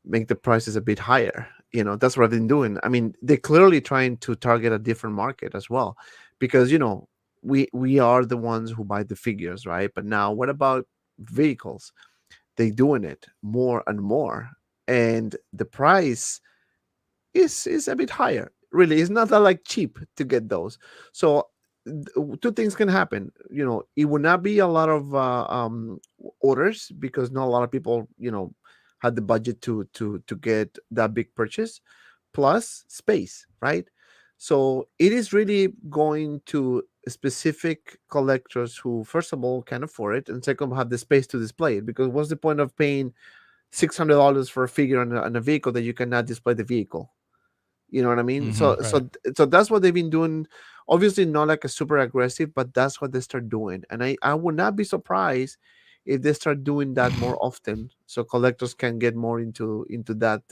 make the prices a bit higher. You know, that's what they've been doing. I mean, they're clearly trying to target a different market as well, because, you know, we are the ones who buy the figures, right? But now, what about vehicles? They're doing it more and more, and the price is a bit higher. Really, it's not that like cheap to get those. So two things can happen. You know, it would not be a lot of orders, because not a lot of people, you know, had the budget to get that big purchase, plus space, right? So it is really going to specific collectors who, first of all, can afford it, and second, have the space to display it. Because what's the point of paying $600 for a figure on a vehicle that you cannot display the vehicle? You know what I mean? So that's what they've been doing. Obviously not like a super aggressive, but that's what they start doing. And I would not be surprised if they start doing that more often, so collectors can get more into that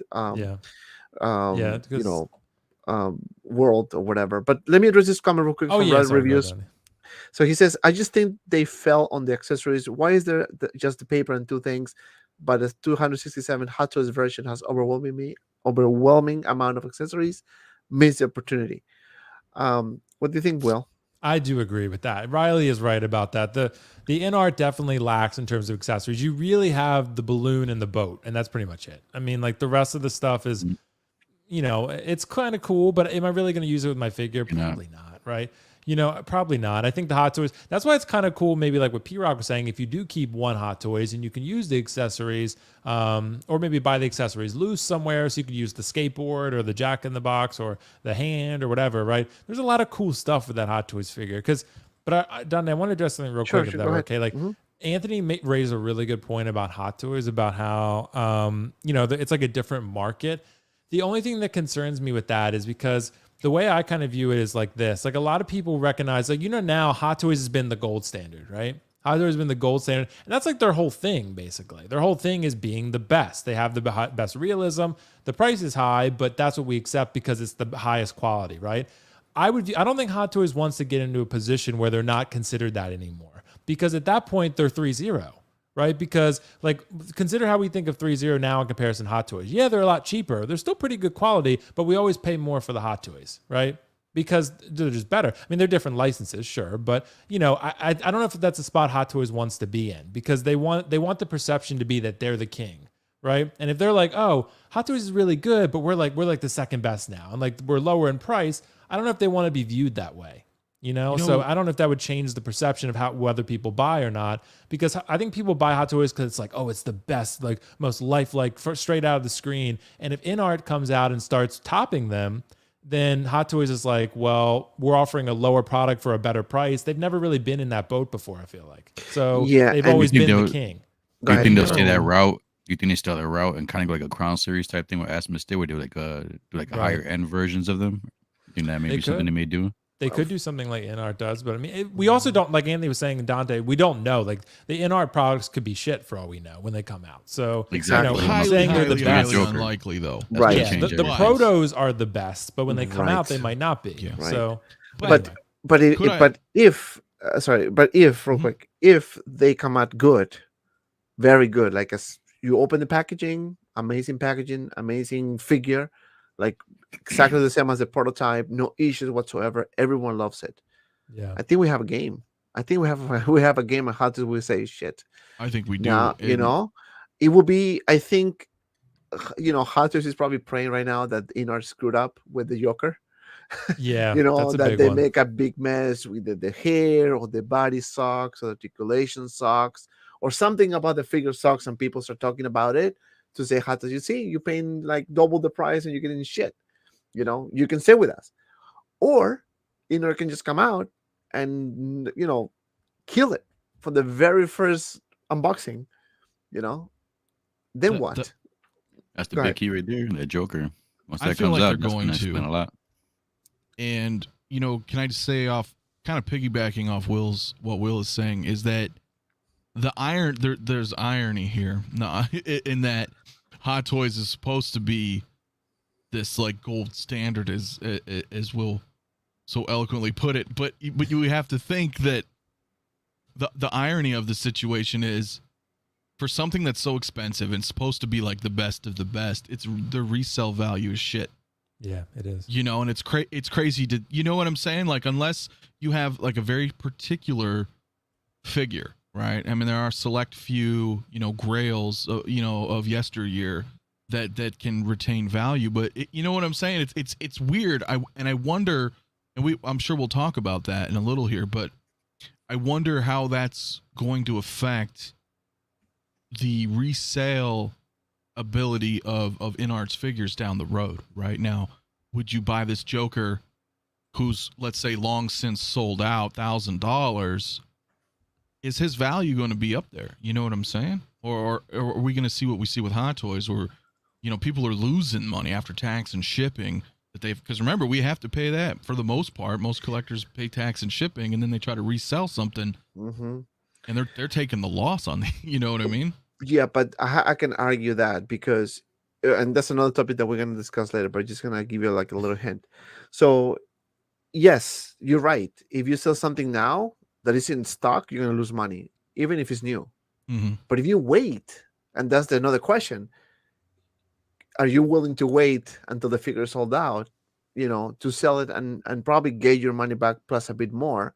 you know, world or whatever. But let me address this comment real quick from Red Reviews. So he says, I just think they fell on the accessories. Why is there just the paper and 2 things, but the 267 Hot Toys version has overwhelming amount of accessories? Missed the opportunity. What do you think, Will? I do agree with that. Riley is right about that. The Inart definitely lacks in terms of accessories. You really have the balloon and the boat, and that's pretty much it. I mean, like the rest of the stuff is, you know, it's kind of cool, but am I really going to use it with my figure? Probably not, right? You know, probably not. I think the Hot Toys, that's why it's kind of cool, maybe like what P-Rock was saying, if you do keep one Hot Toys and you can use the accessories, or maybe buy the accessories loose somewhere, so you could use the skateboard or the Jack in the Box or the hand or whatever, right? There's a lot of cool stuff with that Hot Toys figure. Don, I want to address something real quick, if that were okay. Like, Anthony raised a really good point about Hot Toys, about how, you know, it's like a different market. The only thing that concerns me with that is because the way I kind of view it is like this. Like a lot of people recognize, like, now Hot Toys has been the gold standard, right? Hot Toys has been the gold standard. And that's like their whole thing, basically. Their whole thing is being the best. They have the best realism. The price is high, but that's what we accept because it's the highest quality, right? I don't think Hot Toys wants to get into a position where they're not considered that anymore. Because at that point, they're 3-0. Right? Because like consider how we think of 3-0 now in comparison to Hot Toys. Yeah, they're a lot cheaper. They're still pretty good quality, but we always pay more for the Hot Toys, right? Because they're just better. I mean, they're different licenses, sure, but I don't know if that's a spot Hot Toys wants to be in because they want the perception to be that they're the king, right? And if they're like, oh, Hot Toys is really good, but we're like the second best now, and like we're lower in price, I don't know if they want to be viewed that way. So I don't know if that would change the perception of whether people buy or not, because I think people buy Hot Toys because it's like, oh, it's the best, like most lifelike, straight out of the screen. And if InArt comes out and starts topping them, then Hot Toys is like, well, we're offering a lower product for a better price. They've never really been in that boat before, I feel like. So they've always been the king. Do you think they'll stay that route? Do you think they stay that route and kind of go like a Crown Series type thing with Asmus Stay, where do like higher end versions of them? You think that may be something they may do? They could do something like InArt does, but I mean, we also don't, like Anthony was saying, Dante, we don't know. Like the InArt products could be shit for all we know when they come out. So exactly, saying they're the best, unlikely though. Right? Yeah, the protos are the best, but when they come out, they might not be. Yeah. Right. So, but if real quick, if they come out good, very good, like as you open the packaging, amazing figure, like exactly the same as the prototype, no issues whatsoever. Everyone loves it. Yeah, I think we have a game. I think we have a game of how to we say shit. I think we do. Now, it will be. I think, Hot Toys is probably praying right now that InArt screwed up with the Joker. Yeah, that they make a big mess with the hair or the body socks or the articulation socks or something about the figure socks, and people start talking about it to say, Hot Toys, you see, you're paying like double the price and you're getting shit. You can stay with us. Or InArt can just come out and, kill it for the very first unboxing, Then what? That's the big key right there, the Joker. Once that feel comes like out, they're going to spend a lot. And, can I just say kind of piggybacking off what Will is saying, is that there's irony here in that Hot Toys is supposed to be this like gold standard, as Will so eloquently put it, but you have to think that the irony of the situation is, for something that's so expensive and supposed to be like the best of the best, the resale value is shit. Yeah, it is. And it's crazy to, you know what I'm saying? Like, unless you have like a very particular figure, right? I mean, there are select few, grails, of yesteryear that can retain value, but you know what I'm saying? It's weird. I wonder, and I'm sure we'll talk about that in a little here, but I wonder how that's going to affect the resale ability of InArt's figures down the road. Right now, would you buy this Joker who's, let's say, long since sold out, $1,000? Is his value going to be up there? You know what I'm saying? Or are we going to see what we see with Hot Toys, where people are losing money after tax and shipping because remember, we have to pay that for the most part. Most collectors pay tax and shipping, and then they try to resell something, and they're taking the loss on you know what I mean? Yeah, but I can argue that because, and that's another topic that we're going to discuss later, but I'm just going to give you like a little hint. So, yes, you're right. If you sell something now that is in stock, you're going to lose money, even if it's new. But if you wait, and that's another question, are you willing to wait until the figure is sold out, to sell it and probably get your money back plus a bit more?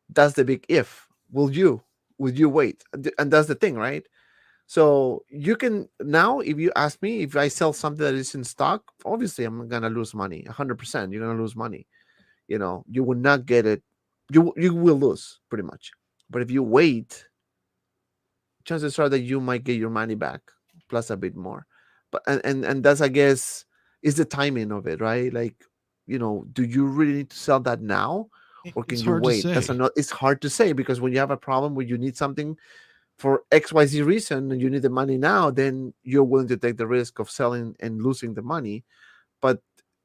That's the big if. Will you wait? And that's the thing, right? So you can now, if you ask me, if I sell something that is in stock, obviously I'm gonna lose money. 100%, you're gonna lose money. You will not get it. You will lose pretty much. But if you wait, chances are that you might get your money back plus a bit more. But and that's, I guess, is the timing of it, right? Like, do you really need to sell that now, or can you wait? It's hard to say, because when you have a problem where you need something for XYZ reason and you need the money now, then you're willing to take the risk of selling and losing the money. But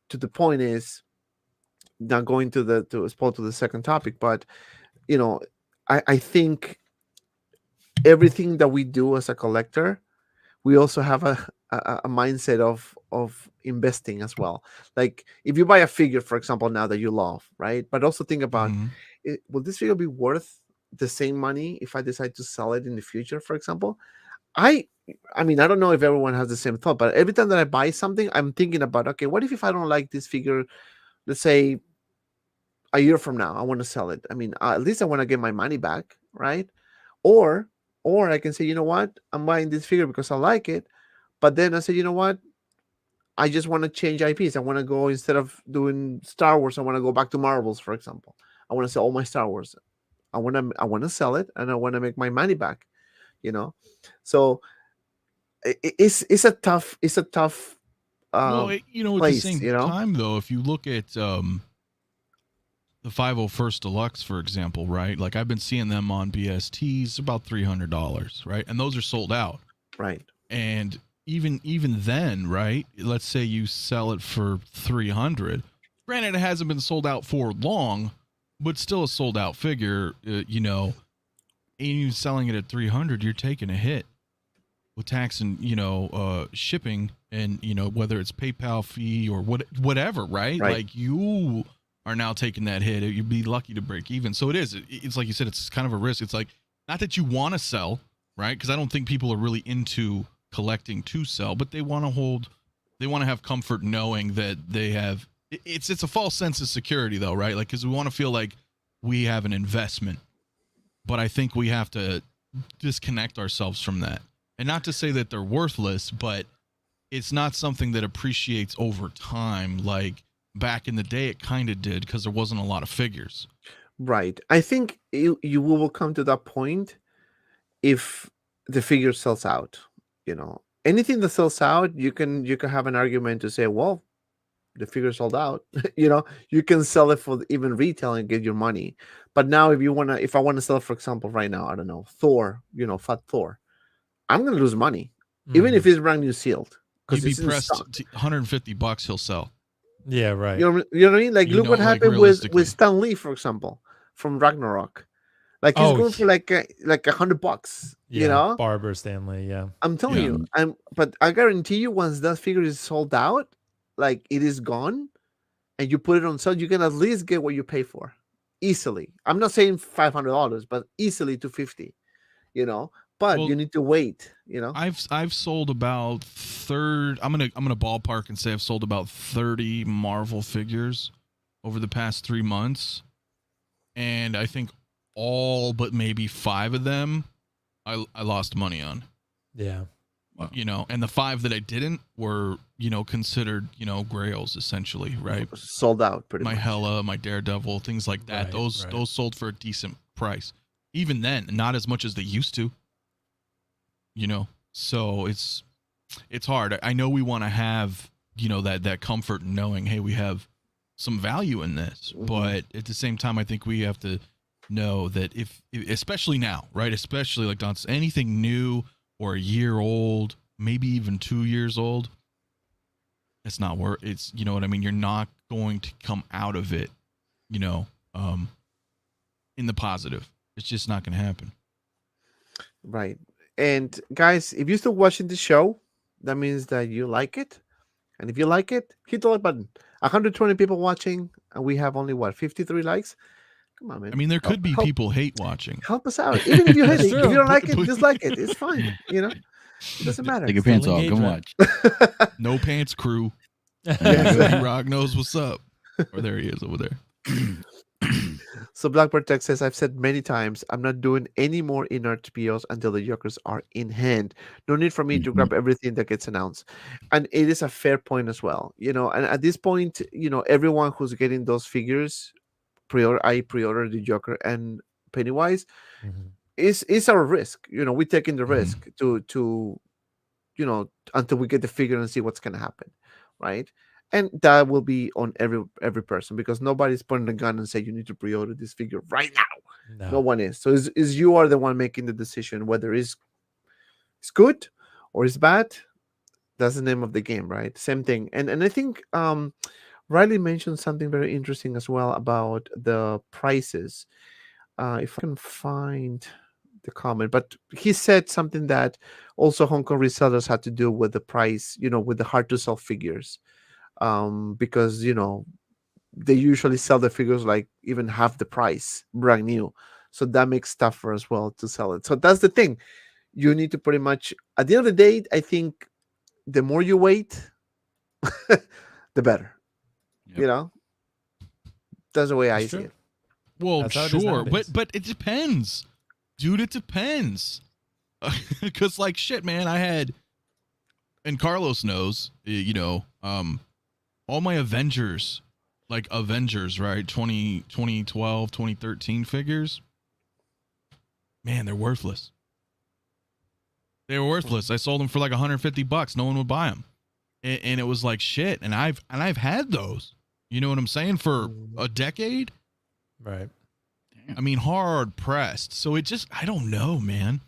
to the point is, not going to the second topic, but I think everything that we do as a collector, we also have a mindset of investing as well. Like if you buy a figure, for example, now that you love, right? But also think about, will this figure be worth the same money if I decide to sell it in the future, for example? I mean, I don't know if everyone has the same thought, but every time that I buy something, I'm thinking about, okay, what if I don't like this figure, let's say a year from now, I want to sell it. I mean, at least I want to get my money back, right? Or I can say, you know what, I'm buying this figure because I like it, but then I say, you know what, I just want to change IPs. I want to go, instead of doing Star Wars, I want to go back to Marvels, for example. I want to sell all my Star Wars. I want to sell it, and I want to make my money back. So it's a tough well, at place, the same time, though, if you look at the 501st Deluxe, for example, right? Like I've been seeing them on BSTs about $300, right? And those are sold out, right? And even then, right? Let's say you sell it for $300. Granted, it hasn't been sold out for long, but still a sold out figure. And you selling it at $300, you're taking a hit with tax and shipping, and whether it's PayPal fee or whatever, right? Like you are now taking that hit. You'd be lucky to break even. So it's like you said, it's kind of a risk. It's like, not that you want to sell, right? Because I don't think people are really into collecting to sell, but they want to have comfort knowing that they have. It's a false sense of security, though, right? Like, because we want to feel like we have an investment, but I think we have to disconnect ourselves from that. And not to say that they're worthless, but it's not something that appreciates over time. Like back in the day, it kind of did, because there wasn't a lot of figures. Right. I think you will come to that point if the figure sells out. Anything that sells out, you can have an argument to say, well, the figure sold out. You can sell it for even retail and get your money. But now, if I want to sell it, for example, right now, I don't know, Thor, Fat Thor, I'm going to lose money, even if it's brand new sealed. You'd be pressed $150, he'll sell. Yeah, right. You know what I mean? Like, look what happened with Stan Lee, for example, from Ragnarok. Like, he's going for like $100. Yeah, Barber Stanley. Yeah, I'm telling you. But I guarantee you, once that figure is sold out, like it is gone, and you put it on sale, you can at least get what you pay for easily. I'm not saying $500, but easily $250. But you need to wait. I've sold about I'm gonna ballpark and say I've sold about 30 Marvel figures over the past 3 months, and I think all but maybe 5 of them I lost money on. Yeah. And the 5 that I didn't were considered grails, essentially, right? Sold out pretty much. My Hela, my Daredevil, things like that. Those sold for a decent price. Even then, not as much as they used to. So it's hard. I know we want to have that comfort in knowing, hey, we have some value in this, but at the same time, I think we have to know that if especially now, right, especially like Don, anything new or a year old, maybe even 2 years old, it's not worth. It's what I mean. You're not going to come out of it, in the positive. It's just not going to happen. Right. And guys, if you're still watching the show, that means that you like it. And if you like it, hit the like button. 120 people watching, and we have only 53 likes. Come on, man. I mean, there could be people hate watching. Help us out. Even if you hate it, if you don't like it, dislike it. It's fine. It doesn't matter. Take your pants off. Come watch. No pants crew. Rock knows what's up. Or there he is over there. So Blackbird Tech says, I've said many times, I'm not doing any more inert POs until the Jokers are in hand. No need for me to grab everything that gets announced. And it is a fair point as well. And at this point, everyone who's getting those figures, I pre-ordered the Joker and Pennywise, is our risk. We're taking the risk to until we get the figure and see what's going to happen. Right. And that will be on every person, because nobody's putting a gun and say you need to pre-order this figure right now. No one is. So is you are the one making the decision whether it's good or it's bad. That's the name of the game, right? Same thing. And I think Riley mentioned something very interesting as well about the prices. If I can find the comment, but he said something that also Hong Kong resellers had to do with the price, with the hard to sell figures, because they usually sell the figures like even half the price, brand new. So that makes tougher as well to sell it. So that's the thing. You need to pretty much, at the end of the day, I think the more you wait, the better. Yep. That's the way I That's see true. it. Well, That's how it is sure, nowadays. but it depends, dude. It depends, because like shit, man. I had, and Carlos knows, all my Avengers, right? 2012, 2013 figures. Man, they're worthless. They were worthless. I sold them for like $150. No one would buy them, and it was like shit. And I've had those. You know what I'm saying? For a decade. Right. I mean, hard pressed. So it just, I don't know, man.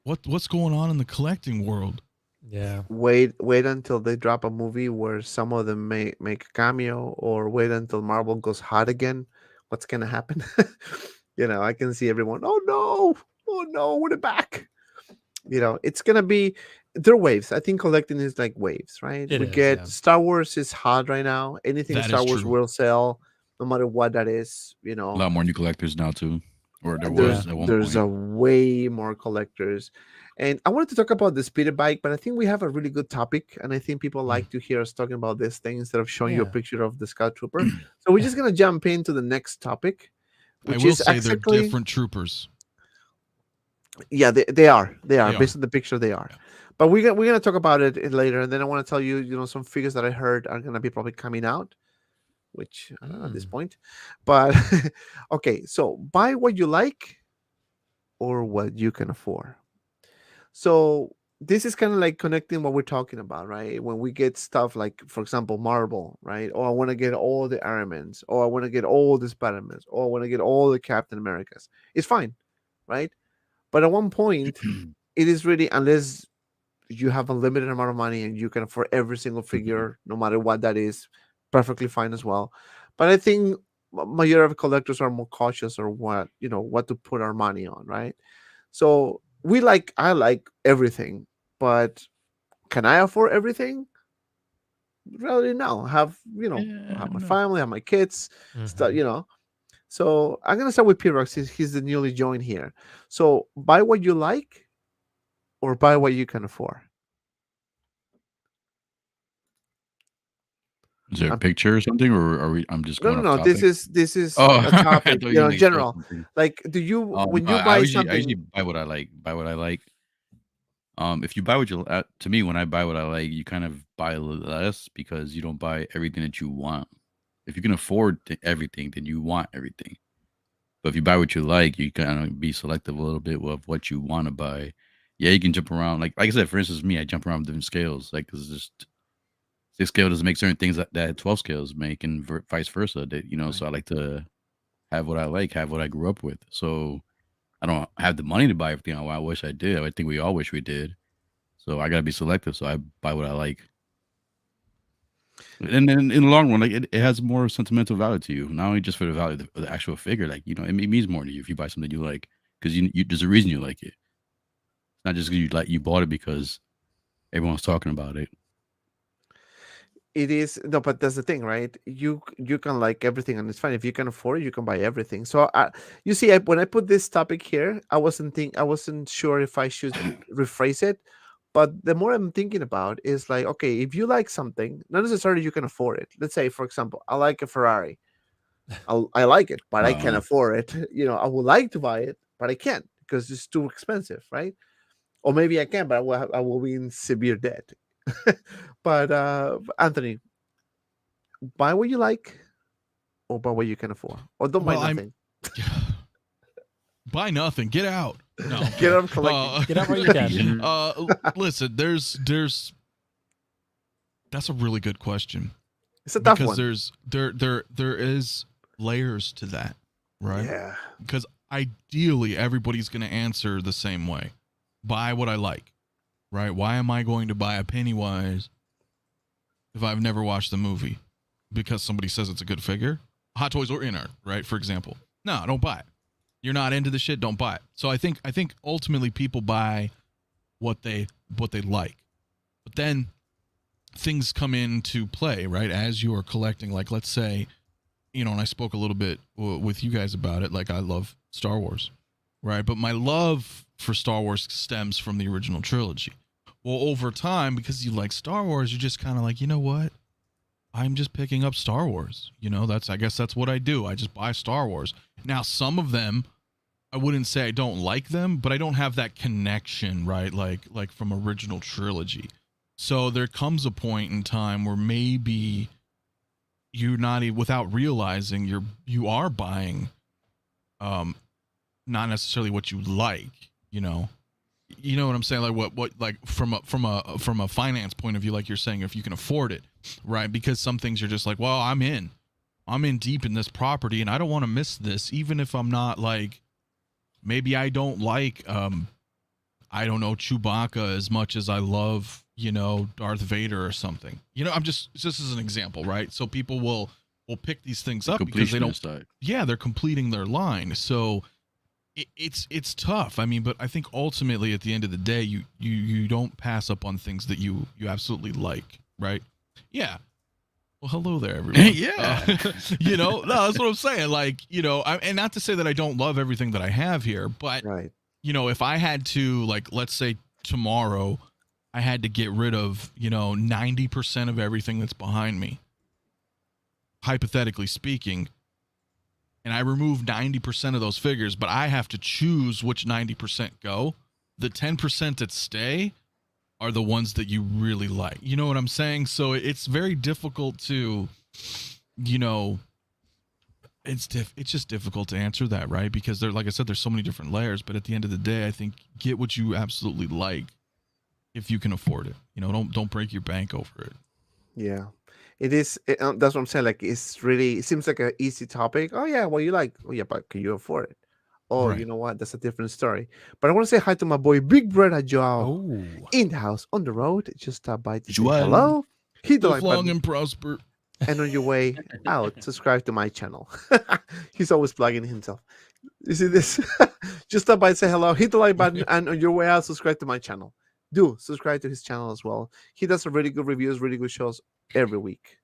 What's going on in the collecting world? Yeah. Wait until they drop a movie where some of them make a cameo, or wait until Marvel goes hot again. What's gonna happen? I can see everyone. Oh no, we're back. It's gonna be, they're waves. I think collecting is like waves, right? It We is, get yeah. Star Wars is hot right now. Anything That Star is Wars true. will sell, no matter what that is. A lot more new collectors now too, or there There's was at one there's point. a way more collectors. And I wanted to talk about the speeder bike, but I think we have a really good topic, and I think people like to hear us talking about this thing instead of showing you a Yeah. picture of the Scout Trooper. So we're just gonna jump into the next topic, I which will is say they're exactly, different troopers. yeah, they are They based are. on the picture they are. Yeah. But we're gonna talk about it later, and then I want to tell you, some figures that I heard are gonna be probably coming out, which I don't know at this point. But okay, so buy what you like or what you can afford. So this is kind of like connecting what we're talking about, right? When we get stuff like, for example, Marvel, right? Oh, I want to get all the Iron Mans, or I want to get all the Spider-Mans, or I want to get all the Captain Americas. It's fine, right? But at one point, it is really, unless you have a limited amount of money and you can afford every single figure, no matter what that is, perfectly fine as well. But I think majority of collectors are more cautious or what to put our money on, right? So I like everything, but can I afford everything? Really, no. Have my family, have my kids, stuff, So I'm gonna start with P-Rox. He's the newly joined here. So buy what you like, or buy what you can afford. Is there a picture or something, or are we? I'm just No, going no, off no. This topic. is Oh, a I topic, thought you were gonna show general. something. Like, do you when No, you buy I something? usually buy what I like. Buy what I like. If you buy what you, to me, when I buy what I like, you kind of buy a little less because you don't buy everything that you want. If you can afford everything, then you want everything. But if you buy what you like, you kind of be selective a little bit of what you want to buy. Yeah, you can jump around. Like I said, for instance, me, I jump around with different scales. Like, cause just 6 scale doesn't make certain things that 12 scales make, and vice versa. That so I like to have what I like, have what I grew up with. So I don't have the money to buy everything I wish I did. I think we all wish we did. So I gotta be selective. So I buy what I like. And then in the long run, like it has more sentimental value to you, not only just for the value of the actual figure. Like it means more to you if you buy something you like, because there's a reason you like it. It's not just because you bought it because everyone's talking about it. It is no, but that's the thing, right? You can like everything, and it's fine if you can afford it. You can buy everything. So you see, when I put this topic here, I wasn't sure if I should rephrase it. But the more I'm thinking about is like, okay, if you like something, not necessarily you can afford it. Let's say, for example, I like a Ferrari. I like it, but I can't afford it. I would like to buy it, but I can't because it's too expensive, right? Or maybe I can, but I will be in severe debt. But Anthony, buy what you like, or buy what you can afford, or don't buy nothing. Buy nothing. Get out. No. Get out of collecting. Get out where you can. Listen, there's. That's a really good question. It's a tough because one. there is layers to that. right? Yeah. Because ideally, everybody's going to answer the same way. Buy what I like, right? Why am I going to buy a Pennywise if I've never watched the movie? Because somebody says it's a good figure? Hot Toys or Inart, right? For example. No, don't buy it. You're not into the shit, don't buy it. So I think ultimately people buy what they like. But then things come into play, right? As you are collecting, like let's say, you know, and I spoke a little bit with you guys about it, like I love Star Wars, right? But my love for Star Wars stems from the original trilogy. Well, over time, because you like Star Wars, you're just kind of like, you know what? I'm just picking up Star Wars. You know, I guess that's what I do. I just buy Star Wars. Now, some of them, I wouldn't say I don't like them, but I don't have that connection, right? Like from original trilogy. So there comes a point in time where maybe you're not, without realizing you are buying, not necessarily what you like, you know what I'm saying? Like what like from a finance point of view, like you're saying, if you can afford it, right? Because some things you're just like, well, I'm in deep in this property and I don't want to miss this, even if I'm not like, maybe I don't like, I don't know, Chewbacca as much as I love, you know, Darth Vader or something. You know, just as an example, right? So people will pick these things up because they don't. Yeah, they're completing their line. So it's tough. I mean, but I think ultimately at the end of the day, you don't pass up on things that you absolutely like, right? Yeah. Well, hello there, everyone. Yeah. You know, no, that's what I'm saying. Like, you know, and not to say that I don't love everything that I have here, but Right. you know, if I had to, like, let's say tomorrow, I had to get rid of, you know, 90% of everything that's behind me, hypothetically speaking, and I remove 90% of those figures, but I have to choose which 90% go. The 10% that stay are the ones that you really like. You know what I'm saying? So it's very difficult to, you know, it's just difficult to answer that, right? Because like I said, there's so many different layers, but at the end of the day, I think get what you absolutely like if you can afford it. You know, don't break your bank over it. Yeah. It is. That's what I'm saying. Like, it seems like an easy topic. Oh, yeah. Well, you like, oh, yeah, but can you afford it? Oh, Right. you know what? That's a different story. But I want to say hi to my boy, Big Brother Joao, Oh, in the house, on the road. Just stop by to say Joao. hello. Hit the Live like long button. and prosper. And on your way out, subscribe to my channel. He's always plugging himself. You see this? Just stop by and say hello, hit the like button, and on your way out, subscribe to my channel. Do subscribe to his channel as well. He does some really good reviews, really good shows every week.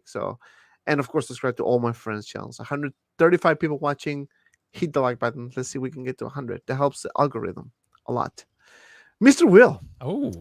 So, and of course, subscribe to all my friends' channels. 135 people watching. Hit the like button. Let's see if we can get to 100. That helps the algorithm a lot. Mr. Will, oh,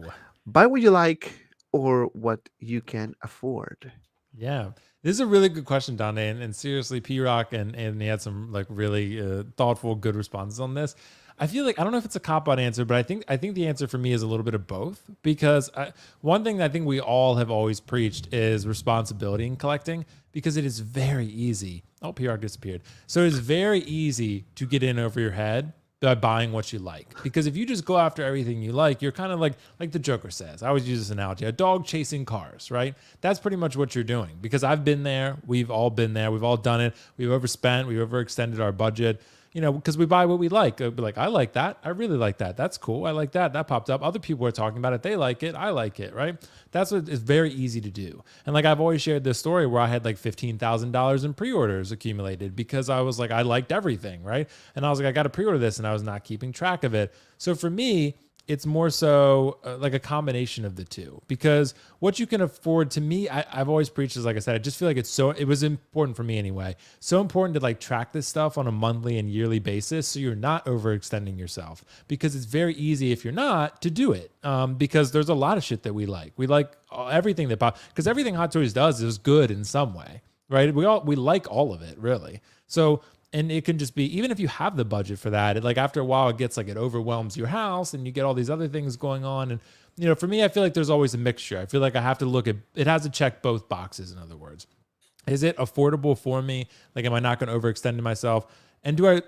buy what you like or what you can afford. yeah. This is a really good question, Dante. And seriously, P-Rock and he had some like really thoughtful, good responses on this. I feel like, I don't know if it's a cop-out answer, but I think the answer for me is a little bit of both, because one thing that I think we all have always preached is responsibility in collecting, because it is very easy. Oh, PR disappeared. So it's very easy to get in over your head by buying what you like, because if you just go after everything you like, you're kind of like the Joker says. I always use this analogy: a dog chasing cars, right? That's pretty much what you're doing, because I've been there. We've all been there. We've all done it. We've overspent. We've overextended our budget. You know, because we buy what we like. I'll be like, I like that. I really like that. That's cool. I like that. That popped up. Other people are talking about it. They like it. I like it, right? That's what is very easy to do. And like I've always shared this story where I had like $15,000 in pre-orders accumulated because I was like, I liked everything, right? And I was like, I got to pre-order this, and I was not keeping track of it. So for me, it's more so like a combination of the two, because what you can afford, to me, I've always preached is, like I said, I just feel like it was important for me anyway. So important to like track this stuff on a monthly and yearly basis, so you're not overextending yourself, because it's very easy if you're not to do it. Because there's a lot of shit that we like. We like everything because everything Hot Toys does is good in some way, right? We like all of it, really. So, and it can just be, even if you have the budget for that, like after a while, it overwhelms your house, and you get all these other things going on. And, you know, for me, I feel like there's always a mixture. I feel like I have to look at, it has to check both boxes. In other words, is it affordable for me? Like, am I not going to overextend myself? And do I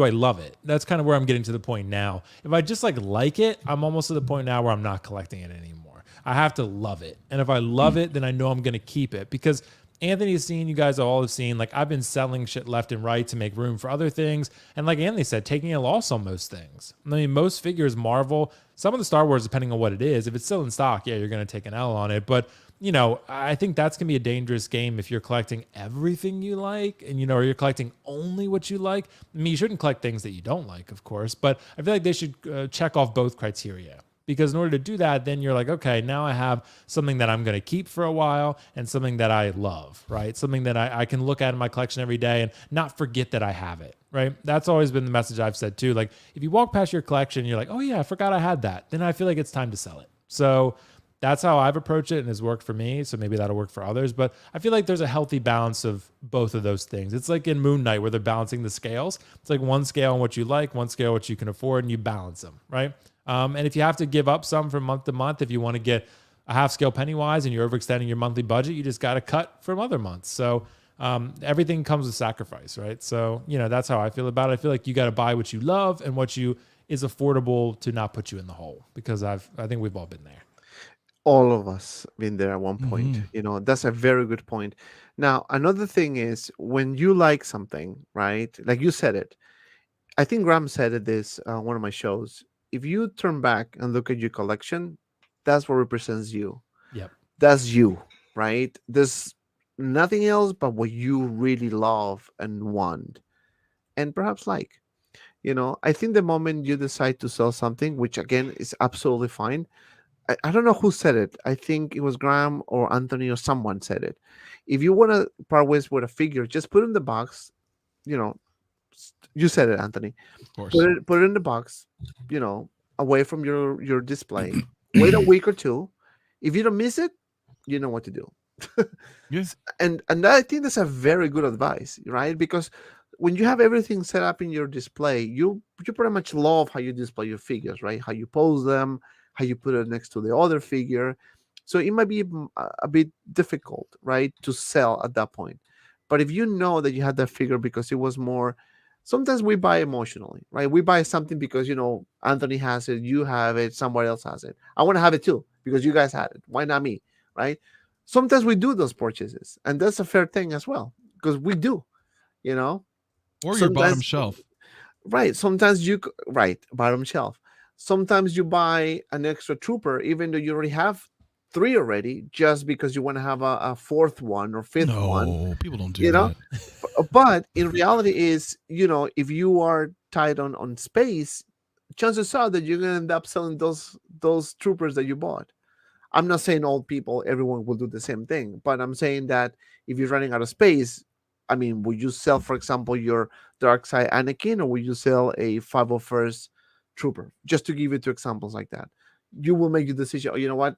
love it? That's kind of where I'm getting to the point now. If I just like it, I'm almost to the point now where I'm not collecting it anymore. I have to love it. And if I love it, then I know I'm going to keep it, because Anthony's seen, you guys all have seen, like I've been selling shit left and right to make room for other things. And like Anthony said, taking a loss on most things. I mean, most figures, Marvel, some of the Star Wars, depending on what it is, if it's still in stock, yeah, you're going to take an L on it. But, you know, I think that's going to be a dangerous game if you're collecting everything you like and, you know, or you're collecting only what you like. I mean, you shouldn't collect things that you don't like, of course, but I feel like they should check off both criteria. Because in order to do that, then you're like, okay, now I have something that I'm going to keep for a while and something that I love, right? Something that I can look at in my collection every day and not forget that I have it, right? That's always been the message I've said too. Like if you walk past your collection, you're like, oh yeah, I forgot I had that. Then I feel like it's time to sell it. So that's how I've approached it and has worked for me. So maybe that'll work for others. But I feel like there's a healthy balance of both of those things. It's like in Moon Knight where they're balancing the scales. It's like one scale on what you like, one scale what you can afford, and you balance them, right? And if you have to give up some from month to month, if you want to get a half scale Pennywise and you're overextending your monthly budget, you just got to cut from other months. So everything comes with sacrifice, right? So, you know, that's how I feel about it. I feel like you got to buy what you love and what you is affordable to not put you in the hole, because I think we've all been there. All of us been there at one point. You know, that's a very good point. Now, another thing is when you like something, right? Like you said it. I think Graham said it this one of my shows. If you turn back and look at your collection, that's what represents you. Yep. That's you, right? There's nothing else but what you really love and want and perhaps like. You know, I think the moment you decide to sell something, which again is absolutely fine. I don't know who said it. I think it was Graham or Anthony or someone said it. If you want to part ways with a figure, just put it in the box. You know, you said it, Anthony. Of course. Put it in the box, you know, away from your display. Wait a week or two. If you don't miss it, you know what to do. Yes. And I think that's a very good advice, right? Because when you have everything set up in your display, you pretty much love how you display your figures, right? How you pose them, how you put it next to the other figure. So it might be a bit difficult, right, to sell at that point. But if you know that you had that figure because it was more, sometimes we buy emotionally, right? We buy something because, you know, Anthony has it, you have it, somebody else has it. I want to have it too because you guys had it. Why not me, right? Sometimes we do those purchases, and that's a fair thing as well because we do, you know. Or your bottom shelf. Right. Sometimes bottom shelf. Sometimes you buy an extra trooper, even though you already have 3 already, just because you want to have a 4th one or 5th one. No, people don't do you that. Know? But in reality is, you know, if you are tight on space, chances are that you're going to end up selling those troopers that you bought. I'm not saying all people, everyone will do the same thing, but I'm saying that if you're running out of space, I mean, would you sell, for example, your Darkseid Anakin, or would you sell a 501st Trooper? Just to give you 2 examples like that. You will make your decision. Oh, you know what?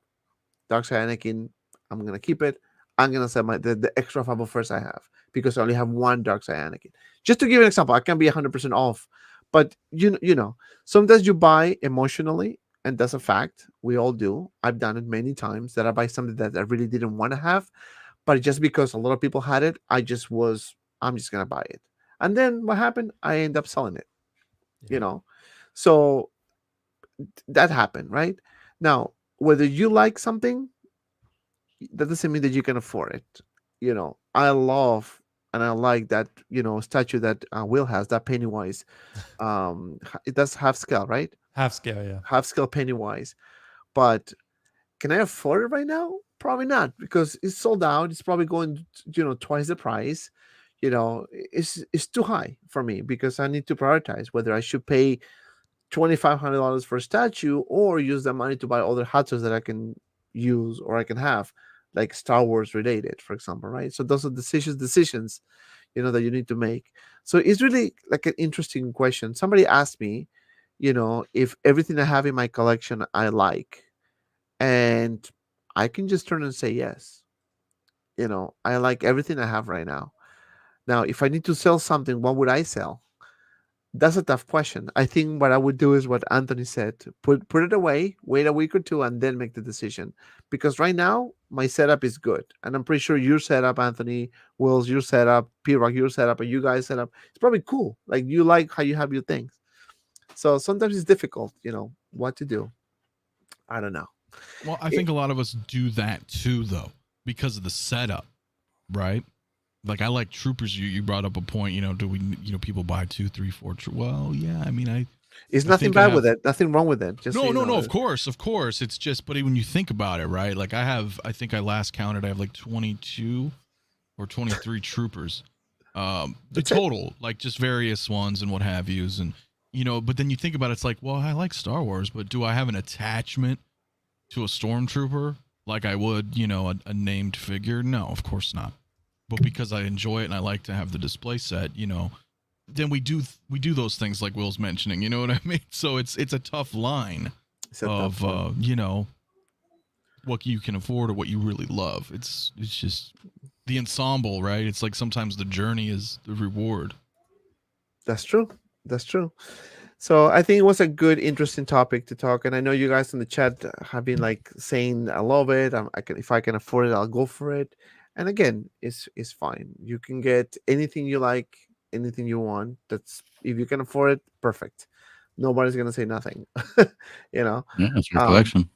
Darkseid Anakin, I'm going to keep it. I'm going to sell the extra 501st I have because I only have 1 Darkseid Anakin. Just to give you an example, I can be 100% off. But, you know, sometimes you buy emotionally, and that's a fact. We all do. I've done it many times that I buy something that I really didn't want to have. But just because a lot of people had it, I'm just going to buy it. And then what happened? I end up selling it, you know? So that happened, right? Now, whether you like something, that doesn't mean that you can afford it. You know, I love and I like that, you know, statue that Will has, that Pennywise. That's half scale, right? Half scale, yeah. Half scale Pennywise. But can I afford it right now? Probably not, because it's sold out. It's probably going, you know, twice the price. You know, it's too high for me because I need to prioritize whether I should pay $2,500 for a statue or use that money to buy other hot toys that I can use or I can have, like Star Wars related, for example, right? So those are decisions, you know, that you need to make. So it's really like an interesting question. Somebody asked me, you know, if everything I have in my collection I like, and I can just turn and say yes. You know, I like everything I have right now. Now, if I need to sell something, what would I sell? That's a tough question. I think what I would do is what Anthony said: put it away, wait a week or 2, and then make the decision. Because right now, my setup is good, and I'm pretty sure your setup, Anthony, Will's, your setup, P-Rock, your setup, and you guys' setup, it's probably cool. Like you like how you have your things. So sometimes it's difficult, you know, what to do. I don't know. Well, I think a lot of us do that too, though, because of the setup. right? Like I like troopers. You brought up a point. Do we? People buy 2, 3, 4. Well, yeah. I mean, It's I nothing think I bad with have- it. Nothing wrong with it. Just so No, you no, know. no. Of course. It's just, but when you think about it, right? Like I think I last counted, I have like 22 or 23 troopers. The That's it. total, like just various ones and what have yous, and but then you think about it, it's like, well, I like Star Wars, but do I have an attachment to a stormtrooper like I would, a named figure? No, of course not. But because I enjoy it and I like to have the display set, then we do those things like Will's mentioning. You know what I mean? So it's a tough line It's a tough one. what you can afford or what you really love. It's just the ensemble, right? It's like sometimes the journey is the reward. That's true. That's true. So I think it was a good, interesting topic to talk. And I know you guys in the chat have been like saying, "I love it. If I can afford it, I'll go for it." And again, it's fine. You can get anything you like, anything you want. That's if you can afford it, perfect. Nobody's gonna say nothing. Yeah, it's your collection.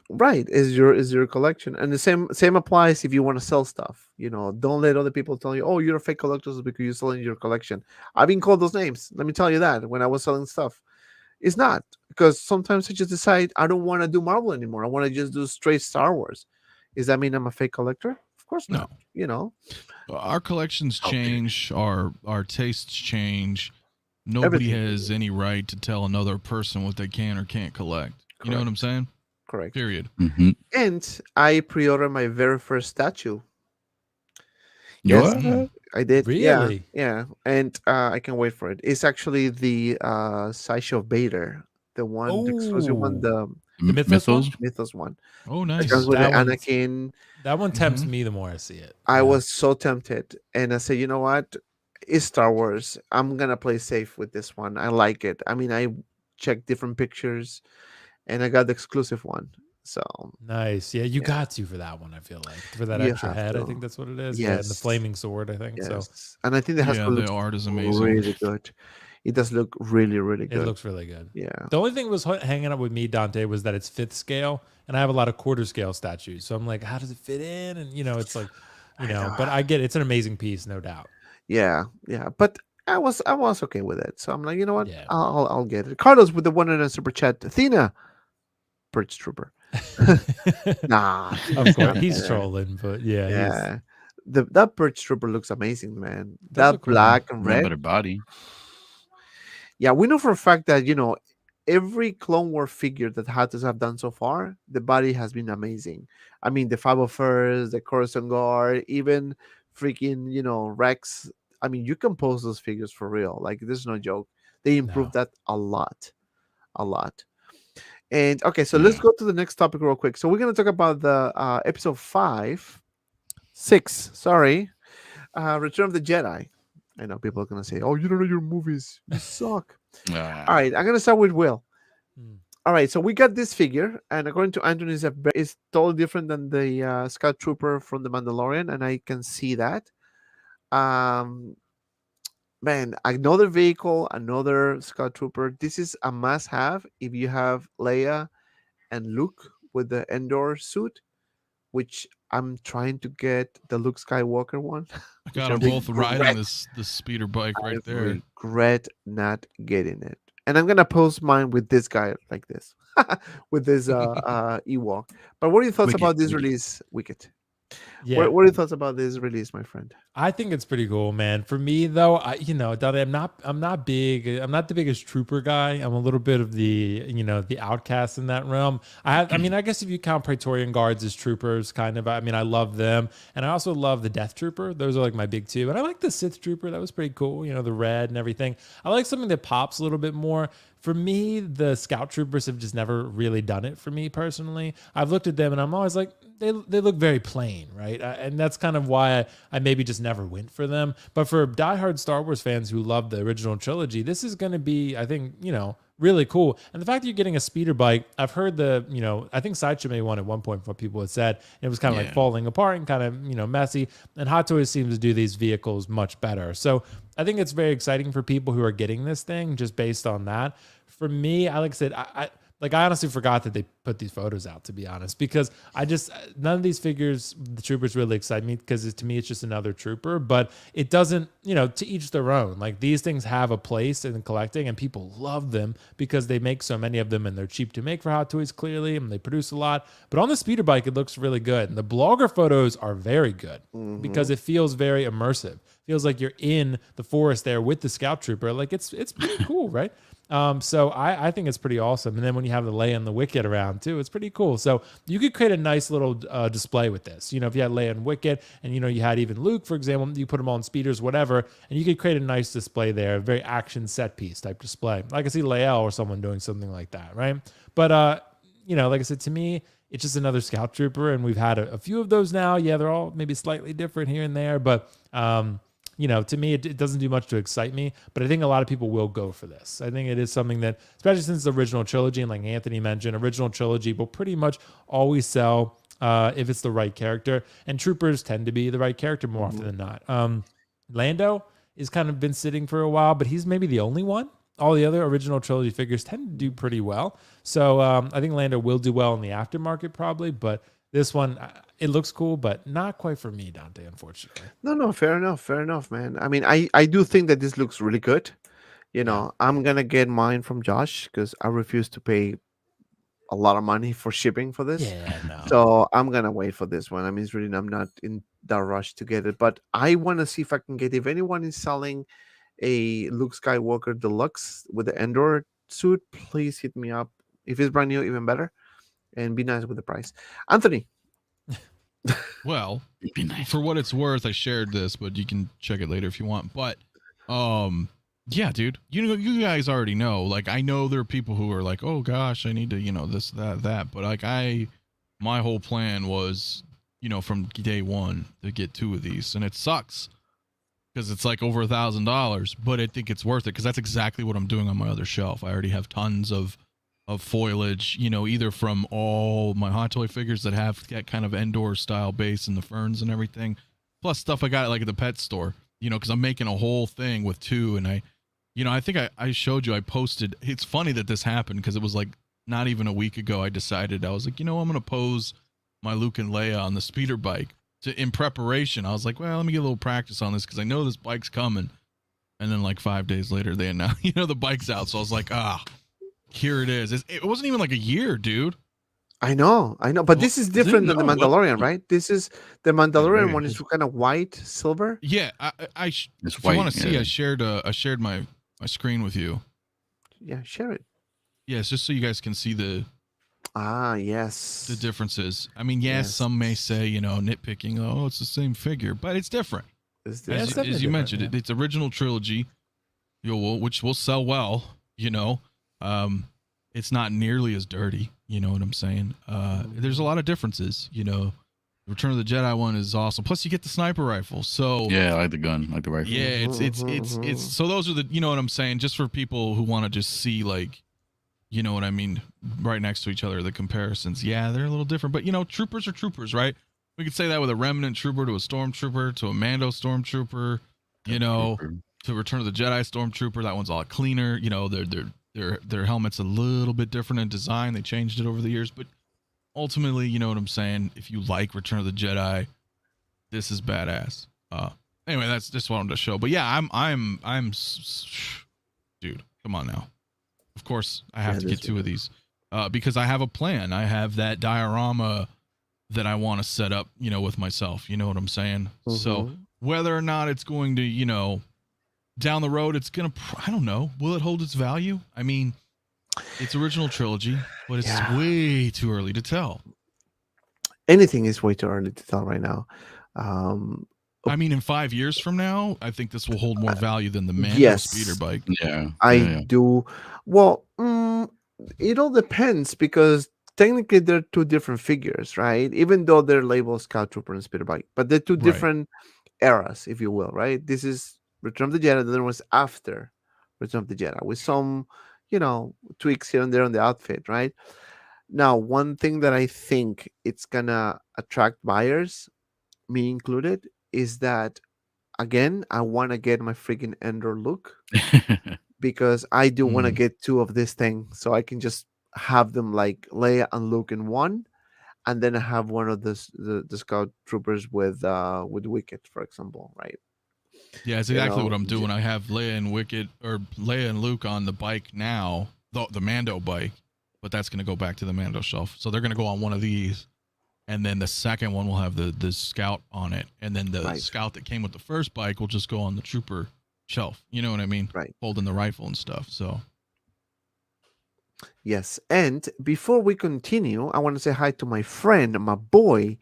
Right, is your collection. And the same applies if you want to sell stuff. Don't let other people tell you, "Oh, you're a fake collector because you're selling your collection." I've been called those names. Let me tell you that when I was selling stuff. It's not, because sometimes I just decide I don't want to do Marvel anymore. I want to just do straight Star Wars. Does that mean I'm a fake collector? Of course not. Our collections change, our tastes change. Nobody Everything. has any right to tell another person what they can or can't collect. You know what I'm saying? Correct. Period. Mm-hmm. And I pre-ordered my very first statue. Yes. Yes, I did. Really? Yeah. And I can wait for it. It's actually the Sideshow Vader, the one, the exclusive one, the The Mythos one? Mythos one. Oh, It nice. comes with the That one's- Anakin. That one tempts Mhm. me the more I see it. I Yeah. was so tempted, and I said, you know what? It's Star Wars. I'm gonna play safe with this one. I like it. I mean, I checked different pictures, and I got the exclusive one. So Nice. Yeah, you Yeah. got to for that one, I feel like. For that You extra have head, I to. think that's what it is. Yeah, and the Yes. flaming sword, I think. So yes, and I think the Yeah, Hasbro the looks art is amazing. really good. It does look really, really it good. looks really good. Yeah. The only thing that was hanging up with me, Dante, was that it's 5th scale, and I have a lot of quarter scale statues. So I'm like, how does it fit in? And it's like, but I get it. It's an amazing piece, no doubt. Yeah, but I was okay with it. So I'm like, you know what? Yeah. I'll get it. Carlos with the 100 super chat. Athena, Birch Trooper. Nah, Of course, not he's there. trolling, but yeah. Yeah, that Birch Trooper looks amazing, man. Does That look cool. black and Red. red. Better body. Yeah, we know for a fact that every Clone War figure that Hatters have done so far, the body has been amazing. I mean, the 501st, the Coruscant Guard, even freaking Rex. I mean, you can pose those figures for real. Like, there's no joke. They improved that a lot. And okay, so let's go to the next topic real quick. So we're gonna talk about the episode 6. Sorry, Return of the Jedi. I know people are gonna say, "Oh, you don't know your movies. You suck." All right, I'm gonna start with Will. All right, so we got this figure, and according to Anthony, it's totally different than the Scout Trooper from the Mandalorian, and I can see that. Man, another vehicle, another Scout Trooper. This is a must-have if you have Leia and Luke with the Endor suit, which I'm trying to get the Luke Skywalker one. I got them both riding this speeder bike right I there. regret not getting it. And I'm gonna post mine with this guy like this, with this Ewok. But what are your thoughts Wicked, about this Wicked. release, Wicked? Yeah. What are your thoughts about this release, my friend? I think it's pretty cool, man. For me though, Dante, I'm not big. I'm not the biggest trooper guy. I'm a little bit of the outcast in that realm. I guess if you count Praetorian Guards as troopers, kind of. I love them, and I also love the Death Trooper. Those are like my big two, and I like the Sith Trooper. That was pretty cool. The red and everything. I like something that pops a little bit more. For me, the Scout Troopers have just never really done it for me personally. I've looked at them and I'm always like, they look very plain, right? And that's kind of why I maybe just never went for them. But for diehard Star Wars fans who love the original trilogy, this is going to be, I think, really cool. And the fact that you're getting a speeder bike, I've heard I think Sideshow made one at one point, what people had said. It was kind of like falling apart and kind of, messy. And Hot Toys seems to do these vehicles much better. So I think it's very exciting for people who are getting this thing just based on that. For me, like I said, Like, I honestly forgot that they put these photos out, to be honest, because none of these figures, the troopers really excite me because to me, it's just another trooper, but it doesn't, to each their own. Like, these things have a place in collecting and people love them because they make so many of them and they're cheap to make for Hot Toys, clearly, and they produce a lot. But on the speeder bike, it looks really good. And the blogger photos are very good because it feels very immersive. Feels like you're in the forest there with the scout trooper. Like, it's pretty cool, right? So I think it's pretty awesome. And then when you have the Leia and the Wicket around too, it's pretty cool. So you could create a nice little display with this. If you had Leia and Wicket and, you had even Luke, for example, you put them all on speeders, whatever, and you could create a nice display there, a very action set piece type display. I could see Leia or someone doing something like that, right? But, like I said, to me, it's just another scout trooper. And we've had a few of those now. Yeah, they're all maybe slightly different here and there, but, to me, it doesn't do much to excite me, but I think a lot of people will go for this. I think it is something that, especially since the original trilogy, and like Anthony mentioned, original trilogy will pretty much always sell if it's the right character, and troopers tend to be the right character more often than not. Lando has kind of been sitting for a while, but he's maybe the only one. All the other original trilogy figures tend to do pretty well. So I think Lando will do well in the aftermarket probably, but this one, it looks cool, but not quite for me, Dante, unfortunately. No, fair enough, man. I mean, I do think that this looks really good. I'm gonna get mine from Josh because I refuse to pay a lot of money for shipping for this. Yeah, no. So I'm gonna wait for this one. I mean, I'm not in that rush to get it, but I want to see if I can get. If anyone is selling a Luke Skywalker Deluxe with the Endor suit, please hit me up. If it's brand new, even better. And be nice with the price. Anthony. Well, Be nice. for what it's worth, I shared this, but you can check it later if you want. But, yeah, dude, you guys already know. Like, I know there are people who are like, oh gosh, I need to, this, that. But like, my whole plan was, from day one to get 2 of these, and it sucks because it's like over $1,000. But I think it's worth it because that's exactly what I'm doing on my other shelf. I already have tons of foliage, either from all my Hot Toy figures that have that kind of Endor style base and the ferns and everything, plus stuff I got like at the pet store, because I'm making a whole thing with 2. And I think I showed you, I posted, it's funny that this happened because it was like not even a week ago. I decided, I was like, I'm going to pose my Luke and Leia on the speeder bike in preparation. I was like, well, let me get a little practice on this because I know this bike's coming. And then like 5 days later, they announced, the bike's out. So I was like, here it is. It wasn't even like a year, dude. I know, but this is different than the Mandalorian, right? This is the Mandalorian one is kind of white, silver. Yeah, if you want to see, I shared my screen with you. Yeah, share it. Yes, just so you guys can see the yes, the differences. I mean, yes, some may say, nitpicking, oh, it's the same figure, but it's different. As you mentioned, it's original trilogy, which will sell well, it's not nearly as dirty, you know what I'm saying? There's a lot of differences, Return of the Jedi one is awesome. Plus you get the sniper rifle. So yeah, I like the gun, like the rifle. Yeah, it's so those are the, you know what I'm saying, just for people who want to just see, like, you know what I mean, right next to each other, the comparisons. Yeah, they're a little different, but troopers are troopers, right? We could say that with a Remnant trooper to a stormtrooper to a Mando stormtrooper, to Return of the Jedi stormtrooper. That one's a lot cleaner. Their helmet's a little bit different in design. They changed it over the years, but ultimately, you know what I'm saying? If you like Return of the Jedi, this is badass. Anyway, that's just what I wanted to show. But yeah, I'm dude, come on now. Of course, I have to get 2 of these because I have a plan. I have that diorama that I want to set up, with myself. You know what I'm saying? So whether or not it's going to, down the road, it's going to, I don't know. Will it hold its value? I mean, it's original trilogy, but it's way too early to tell. Anything is way too early to tell right now. I mean, in 5 years from now, I think this will hold more value than the Mando speeder bike. Yeah, I do. Well, it all depends because technically they're 2 different figures, right? Even though they're labeled Scout Trooper and speeder bike, but they're 2 different eras, if you will, right? This is Return of the Jedi, the other was after Return of the Jedi, with some, tweaks here and there on the outfit, right? Now, one thing that I think it's gonna attract buyers, me included, is that, again, I want to get my freaking Endor look because I do want to get 2 of this thing so I can just have them like Leia and Luke in one, and then have one of the scout troopers with Wicket, for example, right? Yeah, it's You exactly what know, I'm doing. I have Leia and Wicket, or Leia and Luke on the bike now, the Mando bike, but that's going to go back to the Mando shelf. So they're going to go on one of these, and then the second one will have the scout on it, and then the scout that came with the first bike will just go on the trooper shelf. You know what I mean? Right. Holding the rifle and stuff. So yes. And before we continue, I want to say hi to my friend, my boy,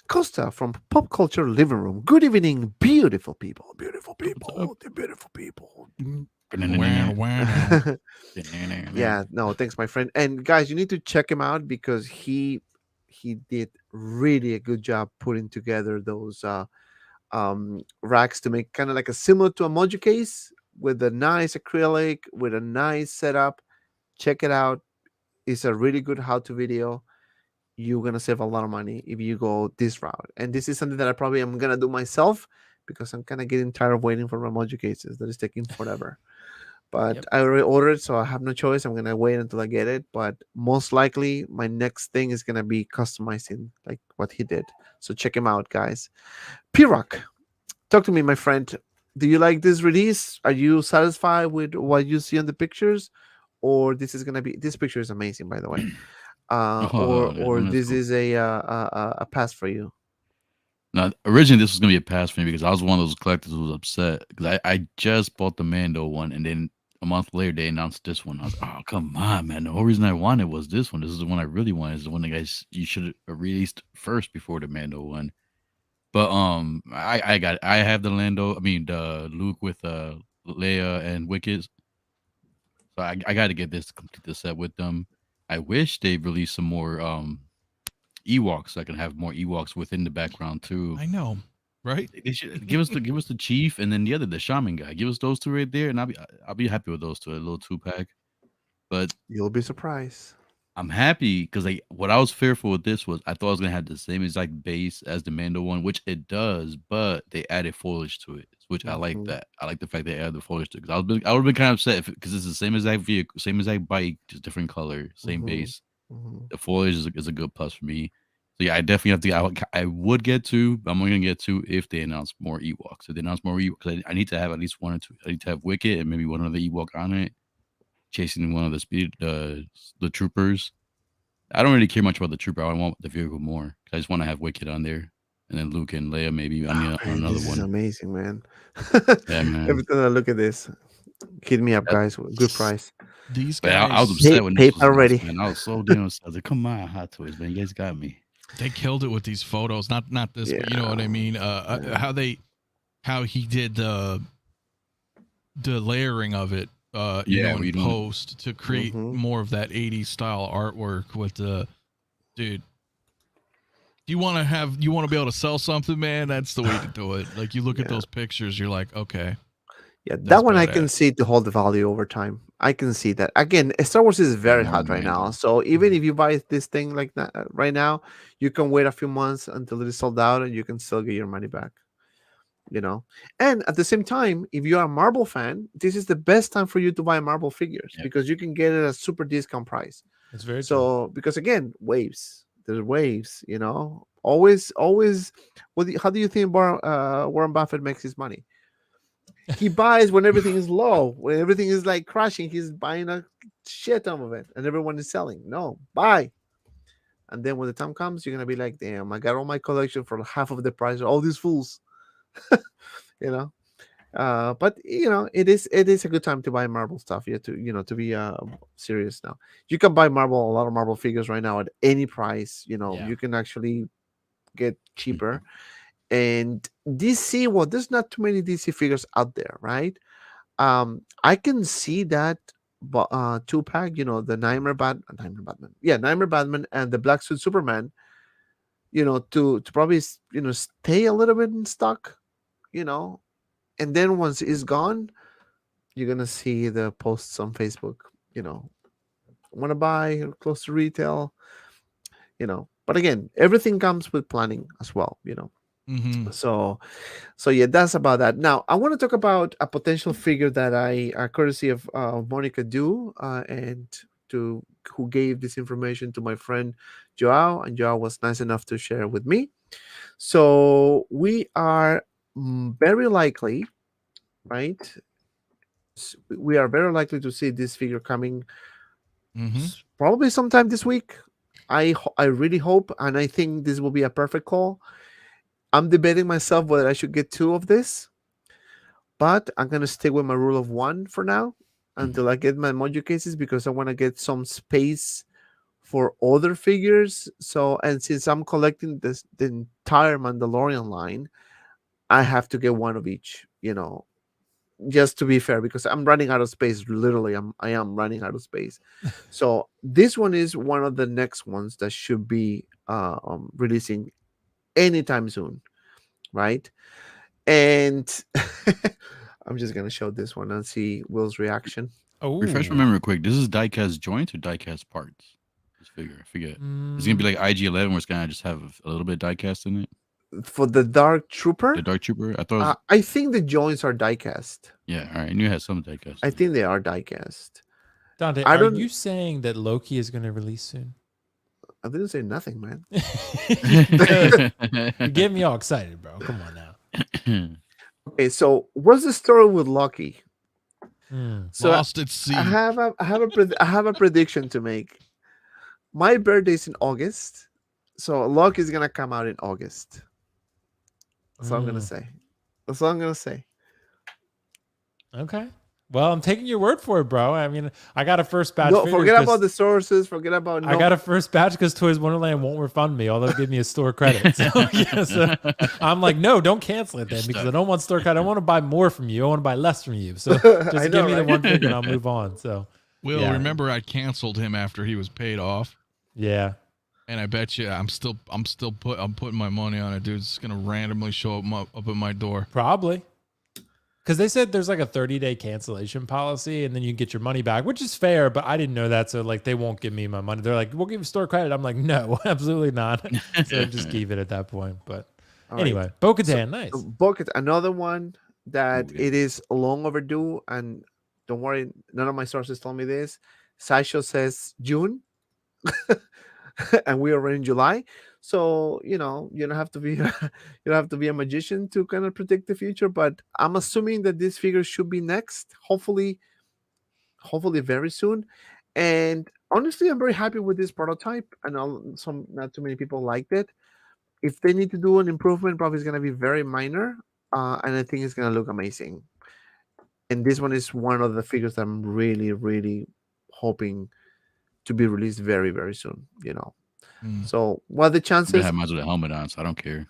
Costa from Pop Culture Living Room. Good evening, beautiful people. Beautiful people. The beautiful people. Yeah, no, thanks, my friend. And guys, you need to check him out because he did really a good job putting together those racks to make kind of like a similar to a emoji case with a nice acrylic with a nice setup. Check it out. It's a really good how-to video. You're gonna save a lot of money if you go this route. And this is something that I probably am gonna do myself because I'm kind of getting tired of waiting for emoji cases. That is taking forever. But I already ordered, so I have no choice. I'm gonna wait until I get it. But most likely, my next thing is gonna be customizing like what he did. So check him out, guys. P-Rock, talk to me, my friend. Do you like this release? Are you satisfied with what you see on the pictures, or this is gonna be? This picture is amazing, by the way. Or this is a pass for you. Now, originally this was gonna be a pass for me because I was one of those collectors who was upset because I just bought the Mando one, and then a month later they announced this one. I was oh come on, man! The whole reason I wanted was this one. This is the one I really wanted. Is the one that guys you should have released first before the Mando one. But I have the the Luke with Leia and Wicket. So I got to get this to complete the set with them. I wish they released some more Ewoks. So I can have more Ewoks within the background too. I know, right? They should give us the chief and then the shaman guy. Give us those two right there, and I'll be happy with those two. A little 2-pack. But you'll be surprised. I'm happy because what I was fearful with this was I thought I was gonna have the same exact base as the Mando one, which it does, but they added foliage to it, which I like that. I like the fact they added the foliage to it because I would have been kind of upset because it's the same exact vehicle, same exact bike, just different color, same base. The foliage is a good plus for me. So yeah, I definitely have to. I would get two, but I'm only gonna get two if they announce more Ewoks. If they announce more Ewoks, I need to have at least one or two. I need to have Wicket and maybe one other Ewok on it, chasing one of the troopers. I don't really care much about the trooper. I want the vehicle more. I just want to have Wicket on there, and then Luke and Leia maybe on another this one. Is amazing, man. Yeah, man. Every time I look at this, hit me up, guys. Good price. These guys, I was upset when paper already. Man. I was so damn upset. I was like, come on, Hot Toys, man, you guys got me. They killed it with these photos. Not this, but you know what I mean. How he did the layering of it. In post to create more of that 80s style artwork with the dude. You want to be able to sell something, man. That's the way to do it. Like you look at those pictures, you're like, okay. Yeah, that one I can see to hold the value over time. I can see that. Again, Star Wars is very hot right now. So even if you buy this thing like that right now, you can wait a few months until it is sold out and you can still get your money back. You know, and at the same time, if you are a Marvel fan, this is the best time for you to buy Marvel figures because you can get it at a super discount price. It's very so true. Because again, waves. There's waves. You know, always. How do you think Warren Buffett makes his money? He buys when everything is low, when everything is like crashing. He's buying a shit ton of it, and everyone is selling. No, buy. And then when the time comes, you're gonna be like, damn, I got all my collection for half of the price of all these fools. You know, but you know, it is a good time to buy Marvel stuff. Yeah, to be serious now. You can buy a lot of Marvel figures right now at any price. You know, you can actually get cheaper. And DC, well, there's not too many DC figures out there, right? I can see that 2-pack. You know, the Nightmare Batman, and the Black Suit Superman. You know, to probably stay a little bit in stock. You know, and then once it's gone, you're gonna see the posts on Facebook. You know, want to buy close to retail. You know, but again, everything comes with planning as well. You know, so yeah, that's about that. Now, I want to talk about a potential figure that I courtesy of Monica Do and who gave this information to my friend Joao, and Joao was nice enough to share with me. So we are very likely, right? We are very likely to see this figure coming probably sometime this week. I really hope, and I think this will be a perfect call. I'm debating myself whether I should get 2 of this, but I'm gonna stick with my rule of 1 for now until I get my mojo cases, because I want to get some space for other figures. So, and since I'm collecting the entire Mandalorian line, I have to get 1 of each, just to be fair, because I'm running out of space. Literally, I am running out of space. So this one is one of the next ones that should be releasing anytime soon, right? And I'm just gonna show this one and see Will's reaction. Oh, refresh my memory quick. This is diecast joints or diecast parts? This figure, I forget. It's gonna be like IG-11, where it's gonna just have a little bit diecast in it. For the Dark Trooper, The Dark Trooper, I thought. I think the joints are diecast. Yeah, all right. I knew it had some diecast. I think they are diecast. Dante, I are don't- you saying that Loki is going to release soon? I didn't say nothing, man. You get me all excited, bro. Come on now. Okay, so what's the story with Loki? So Lost at sea. I have a prediction to make. My birthday's in August, so Loki is gonna come out in August. That's all I'm gonna say. That's all I'm gonna say. Okay. Well, I'm taking your word for it, bro. I mean, I got a first batch. No, figure forget 'cause about the sources. Forget about. I got a first batch because Toys Wonderland won't refund me, although give me a store credit. So, yeah, so I'm like, no, don't cancel it then, because I don't want store credit. I don't want to buy more from you. I want to buy less from you. So just give me the one figure and I'll move on. So, Will, remember I canceled him after he was paid off, yeah. and I bet you I'm putting my money on it, dude. It's gonna randomly show up at my door. Probably. Because they said there's like a 30-day cancellation policy, and then you can get your money back, which is fair, but I didn't know that. So, like, they won't give me my money. They're like, we'll give you store credit. I'm like, no, absolutely not. So just keep it at that point. But anyway, right. Bo-Katan, nice. Bo-Katan, another one that it is long overdue. And don't worry, none of my sources told me this. Sideshow says June, and we are in July. So you don't have to be a magician to kind of predict the future. But I'm assuming that this figure should be next. Hopefully very soon. And honestly, I'm very happy with this prototype. I know not too many people liked it. If they need to do an improvement, probably it's going to be very minor. And I think it's going to look amazing. And this one is one of the figures that I'm really, really hoping to be released very, very soon. So what are the chances? I have much of the helmet on, so I don't care.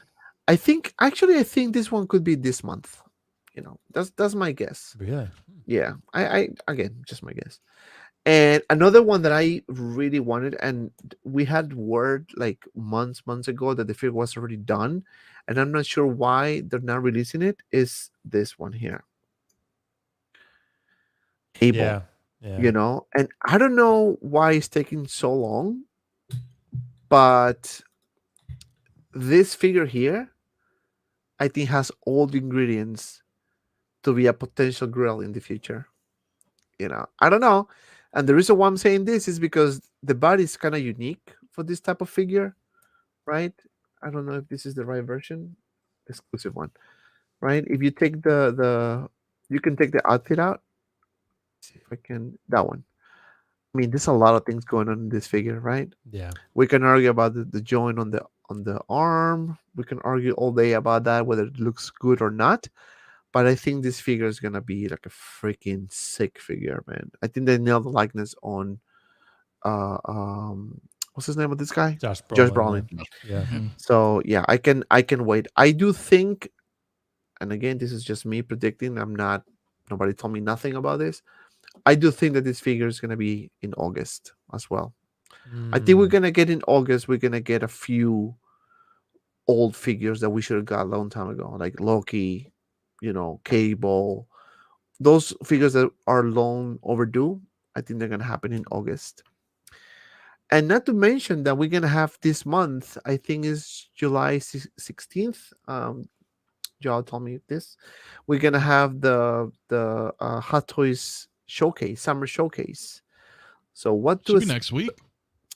I think this one could be this month. That's my guess. Really? Yeah. I again, just my guess. And another one that I really wanted, and we had word like months ago that the figure was already done, and I'm not sure why they're not releasing it, is this one here. Cable. Yeah. And I don't know why it's taking so long, but this figure here, I think, has all the ingredients to be a potential grill in the future. I don't know. And the reason why I'm saying this is because the body is kind of unique for this type of figure, right? I don't know if this is the right version, exclusive one, right? If you take you can take the outfit out. Let's see if I can, that one. I mean, there's a lot of things going on in this figure, right? Yeah. We can argue about the joint on the arm. We can argue all day about that, whether it looks good or not. But I think this figure is gonna be like a freaking sick figure, man. I think they nailed the likeness on what's his name of this guy? Josh Brolin. Yeah. So yeah, I can wait. I do think, and again, this is just me predicting. Nobody told me nothing about this. I do think that this figure is gonna be in August as well. I think we're gonna get in August. We're gonna get a few old figures that we should have got a long time ago, like Loki, Cable. Those figures that are long overdue, I think they're gonna happen in August. And not to mention that we're gonna have this month, I think is July 16th. Joel told me this. We're gonna have the Hot Toys showcase, summer showcase. So what Should be next week,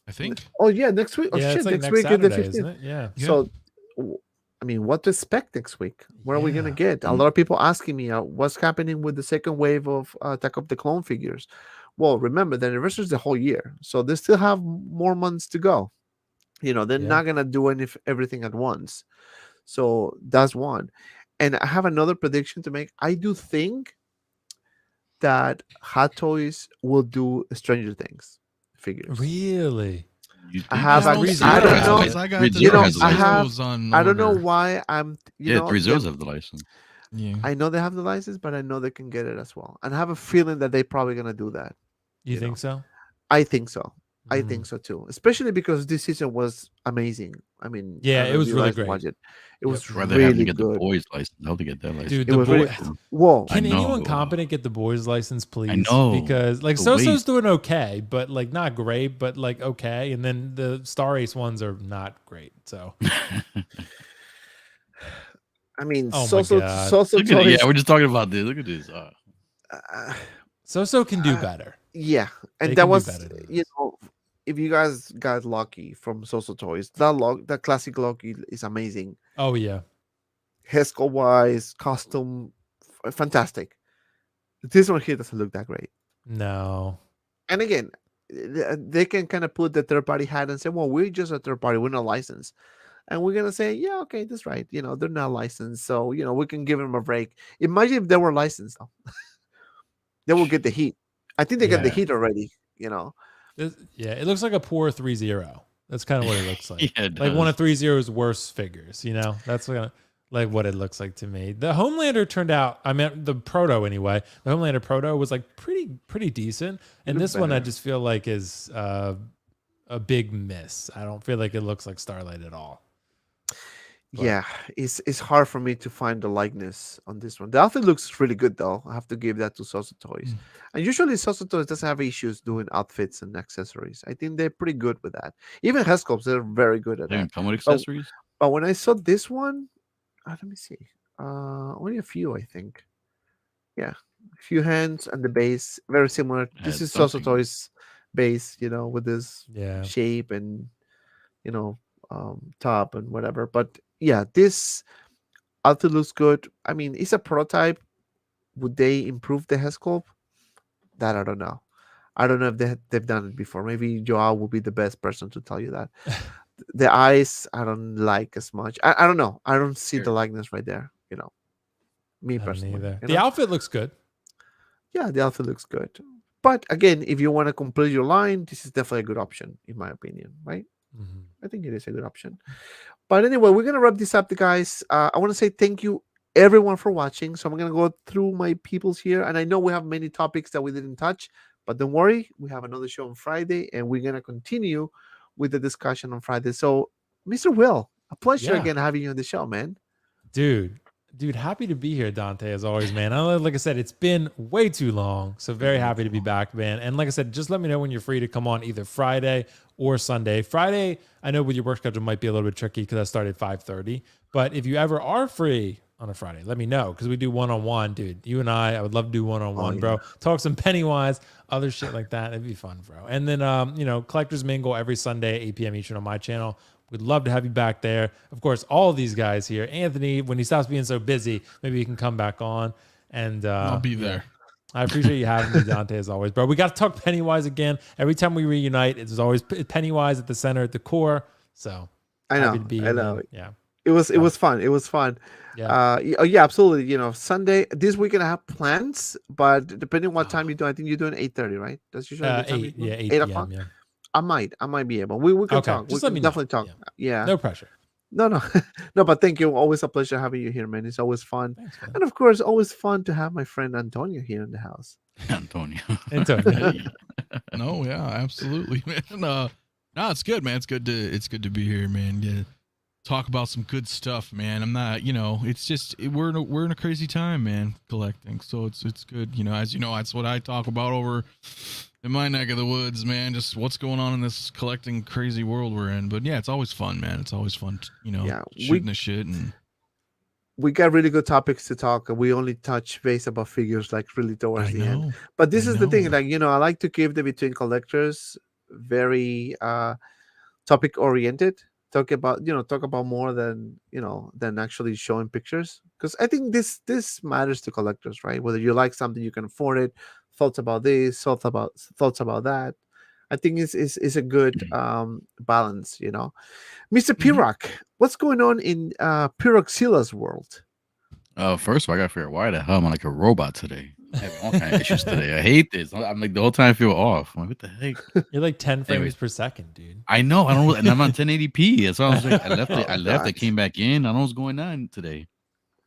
I think. Oh yeah, next week. Oh Yeah, shit, it's like next next week Saturday, is the 15th. isn't it? Yeah. So, I mean, what to expect next week? What are we gonna Yeah. get? A lot of people asking me, what's happening with the second wave of Attack of the Clone figures? Well, remember the anniversary is the whole year, so they still have more months to go. You know, they're Yeah. not gonna do everything at once. So that's one. And I have another prediction to make. I do think that Hot Toys will do Stranger Things figures. Really? You I think have so? I don't know. I got Reed the Zero has the Rizos on I don't know order. why I'm. Yeah, know, 3 zeros have the license. Yeah. I know they have the license, but I know they can get it as well. And I have a feeling that they're probably gonna do that. You You think know. so? I think so. I Mm. think so too. Especially because this season was amazing. I mean, Yeah, I don't it know was if you really guys great. watched it. It Yep. was Rather have to really get the good. boys license. How to get that license? Dude, It the was boy. really whoa. Can I know. anyone competent get the boys license, please? know. Because like The SooSoo's waste. doing okay, but like not great, but like okay. And then the Star Ace ones are not great. So I mean, Oh my SooSoo God. SooSoo Look at it. Toys. Yeah, we're just talking about this. Look at this. SooSoo can do better. Yeah, and They that can do was, better than you this. know, if you guys got Loki from SooSoo Toys, that classic Loki is amazing. Oh yeah. Hairstyle wise, costume, fantastic. This one here doesn't look that great. No. And again, they can kind of put the third party hat and say, well, we're just a third party, we're not licensed. And we're going to say, yeah, okay, that's right. You know, they're not licensed. So, you know, we can give them a break. Imagine if they were licensed, though. They will get the heat. I think they got the Yeah. heat already, you know. Yeah, it looks like a poor 3-0. That's kind of what it looks like. Yeah, it Like one does. of 3-0's worst figures, you know? That's like what it looks like to me. The Homelander turned out, I mean the Proto anyway. The Homelander Proto was like pretty decent. And looked this one I better. just feel like is a big miss. I don't feel like it looks like Starlight at all. But- Yeah, it's hard for me to find the likeness on this one. The outfit looks really good, though. I have to give that to SooSoo Toys. And usually SooSoo Toys doesn't have issues doing outfits and accessories. I think they're pretty good with that. Even Hescopes, they're very good at They that. don't come with accessories. But when I saw this one, let me see. Only a few, I think. Yeah, a few hands and the base, very similar. This Yeah, is something. SooSoo Toys base, you know, with this Yeah. shape and you know top and whatever. But yeah, this outfit looks good. I mean, it's a prototype. Would they improve the head sculpt? That I don't know. I don't know if they've done it before. Maybe Joao will be the best person to tell you that. The eyes I don't like as much. I don't know. I don't see the Sure. likeness right there. You know, me I don't personally. either. you The know? outfit looks good. Yeah, the outfit looks good. But again, if you want to complete your line, this is definitely a good option, in my opinion, right? Mhm. I think it is a good option. But anyway, we're gonna wrap this up, guys. I want to say thank you everyone for watching. So I'm gonna go through my peoples here, and I know we have many topics that we didn't touch, but don't worry, we have another show on Friday, and we're gonna continue with the discussion on Friday. So, Mr. Will, a pleasure Yeah. again having you on the show, man. Dude, happy to be here, Dante, as always, man. Like I said, it's been way too long. So very happy to be back, man. And like I said, just let me know when you're free to come on either Friday or Sunday. Friday, I know with your work schedule might be a little bit tricky because I start at 5:30. But if you ever are free on a Friday, let me know because we do one-on-one, dude. You and I would love to do one-on-one, bro. Talk some Pennywise, other shit like that. It'd be fun, bro. And then, Collectors Mingle every Sunday, 8 p.m. Eastern on my channel. We'd love to have you back there. Of course, all of these guys here. Anthony, when he stops being so busy, maybe he can come back on. And I'll be there. I appreciate you having me, Dante, as always, bro. We got to talk Pennywise again. Every time we reunite, it's always Pennywise at the center, at the core. So I know. happy to be I here, know. man. Yeah. It was fun. It was fun. Yeah. Yeah, absolutely. You know, Sunday this weekend I have plans, but depending on what time you do, I think you're doing 8:30, right? That's usually the time 8 you do? 8 8 p.m. o'clock. Yeah. I might be able. We can Okay, talk. just We let can me know. definitely talk. Yeah. No pressure. No, no, but thank you. Always a pleasure having you here, man. It's always fun, Thanks, man. and of course, always fun to have my friend Antonio here in the house. Antonio. Antonio. No, yeah, absolutely, man. No, it's good, man. It's good to be here, man. Yeah, talk about some good stuff, man. I'm not, it's just we're in a crazy time, man, collecting. So it's good, as you know, that's what I talk about over in my neck of the woods, man. Just what's going on in this collecting crazy world we're in. But yeah, it's always fun, man. It's always fun, Yeah, shooting the shit and we got really good topics to talk, and we only touch base about figures like really towards the end. But this is the thing, like, you know, I like to keep the Between Collectors very topic oriented. Talk about more than than actually showing pictures, because I think this matters to collectors, right? Whether you like something, you can afford it. Thoughts about this, thoughts about that. I think is a good balance, you know. Mr. P-Rock, what's going on in PROCKZILLA's world? First of all, I gotta figure out why the hell am I like a robot today? I'm having all kind of issues today. I hate this. I'm like the whole time I feel off. I'm like, what the heck? You're like 10 frames Anyways. per second, dude. I know. I don't know. And I'm on 1080p. That's why I was like, I left. I came back in. I don't know what's going on today.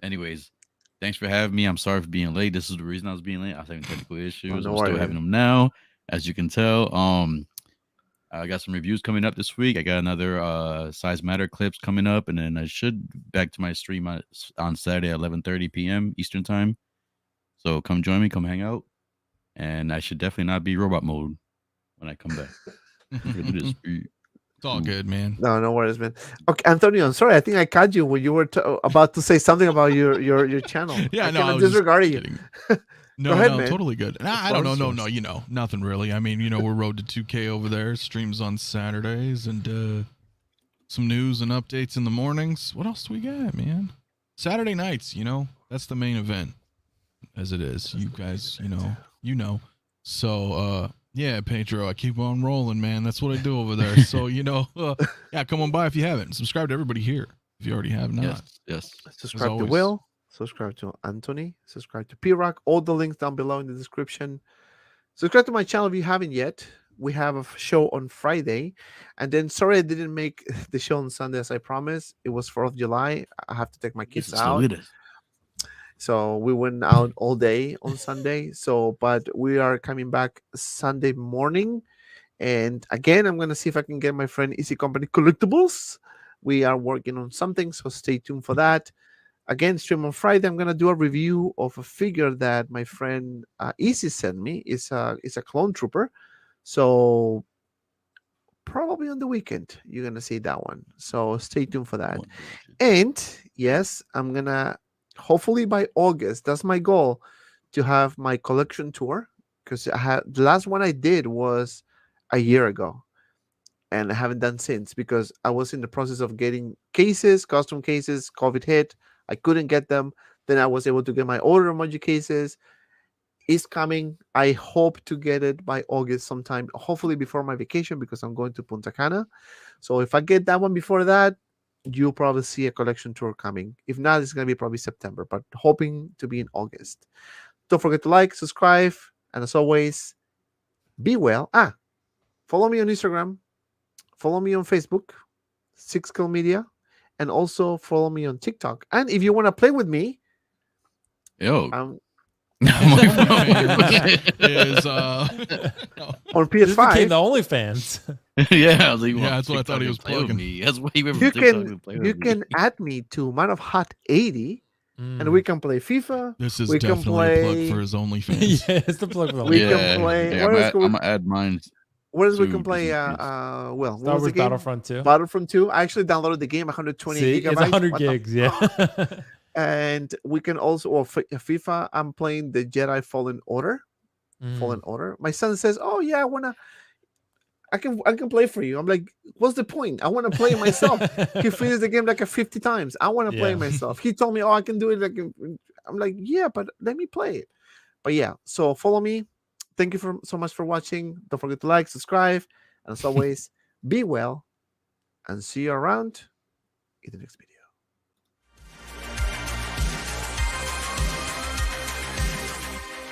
Anyways, thanks for having me. I'm sorry for being late. This is the reason I was being late. I was having technical issues. I'm still having them now, as you can tell. I got some reviews coming up this week. I got another Size Matter clips coming up, and then I should back to my stream on Saturday at 11:30 p.m. Eastern time. So come join me, come hang out, and I should definitely not be robot mode when I come back. It's all good, man. No worries, man. Okay, Antonio, I'm sorry. I think I caught you when you were about to say something about your channel. Yeah, I was disregarding you. No, ahead, no, man. totally good. I don't know. No, you know, nothing really. I mean, you know, we're road to 2K over there. Streams on Saturdays and some news and updates in the mornings. What else do we got, man? Saturday nights, you know, that's the main event, as it is. You guys, you know. So, yeah, Pedro, I keep on rolling, man. That's what I do over there. So, yeah, come on by if you haven't. Subscribe to everybody here if you already have not. Yes. Subscribe to Will. Subscribe to Anthony. Subscribe to P-Rock. All the links down below in the description. Subscribe to my channel if you haven't yet. We have a show on Friday. And then, sorry I didn't make the show on Sunday as I promised. It was 4th of July. I have to take my kids out. So we went out all day on Sunday. But we are coming back Sunday morning. And again, I'm going to see if I can get my friend Easy Company Collectibles. We are working on something, so stay tuned for that. Again, stream on Friday. I'm gonna do a review of a figure that my friend Easy sent me. It's a clone trooper, so probably on the weekend you're gonna see that one. So stay tuned for that. And yes, I'm gonna hopefully by August. That's my goal, to have my collection tour, because the last one I did was a year ago, and I haven't done since because I was in the process of getting cases, custom cases. COVID hit. I couldn't get them. Then I was able to get my order emoji cases. It's coming. I hope to get it by August sometime, hopefully before my vacation, because I'm going to Punta Cana. So if I get that one before that, you'll probably see a collection tour coming. If not, it's going to be probably September, but hoping to be in August. Don't forget to like, subscribe, and as always, be well. Follow me on Instagram. Follow me on Facebook, 6Kill Media. And also follow me on TikTok. And if you want to play with me, on PS5, this became the OnlyFans. Yeah, I was like, that's what I thought he was plugging. Me. That's what you can add me to Man of Hot 80, and we can play FIFA. This is we definitely a plug for his OnlyFans. Yeah, it's the plug for the OnlyFans. We can play. I'm gonna add mine. What else we can play? Star Wars Battlefront 2. Battlefront 2. I actually downloaded the game, 120 gigabytes. It's 100 gigs, yeah. And we can also, FIFA. I'm playing the Jedi Fallen Order. Fallen Order. My son says, "Oh yeah, I can play for you." I'm like, "What's the point? I want to play it myself." He finished the game like 50 times. I want to play it myself. He told me, "Oh, I can do it." I'm like, "Yeah, but let me play it." But yeah, so follow me. Thank you so much for watching. Don't forget to like, subscribe, and as always, be well, and see you around in the next video.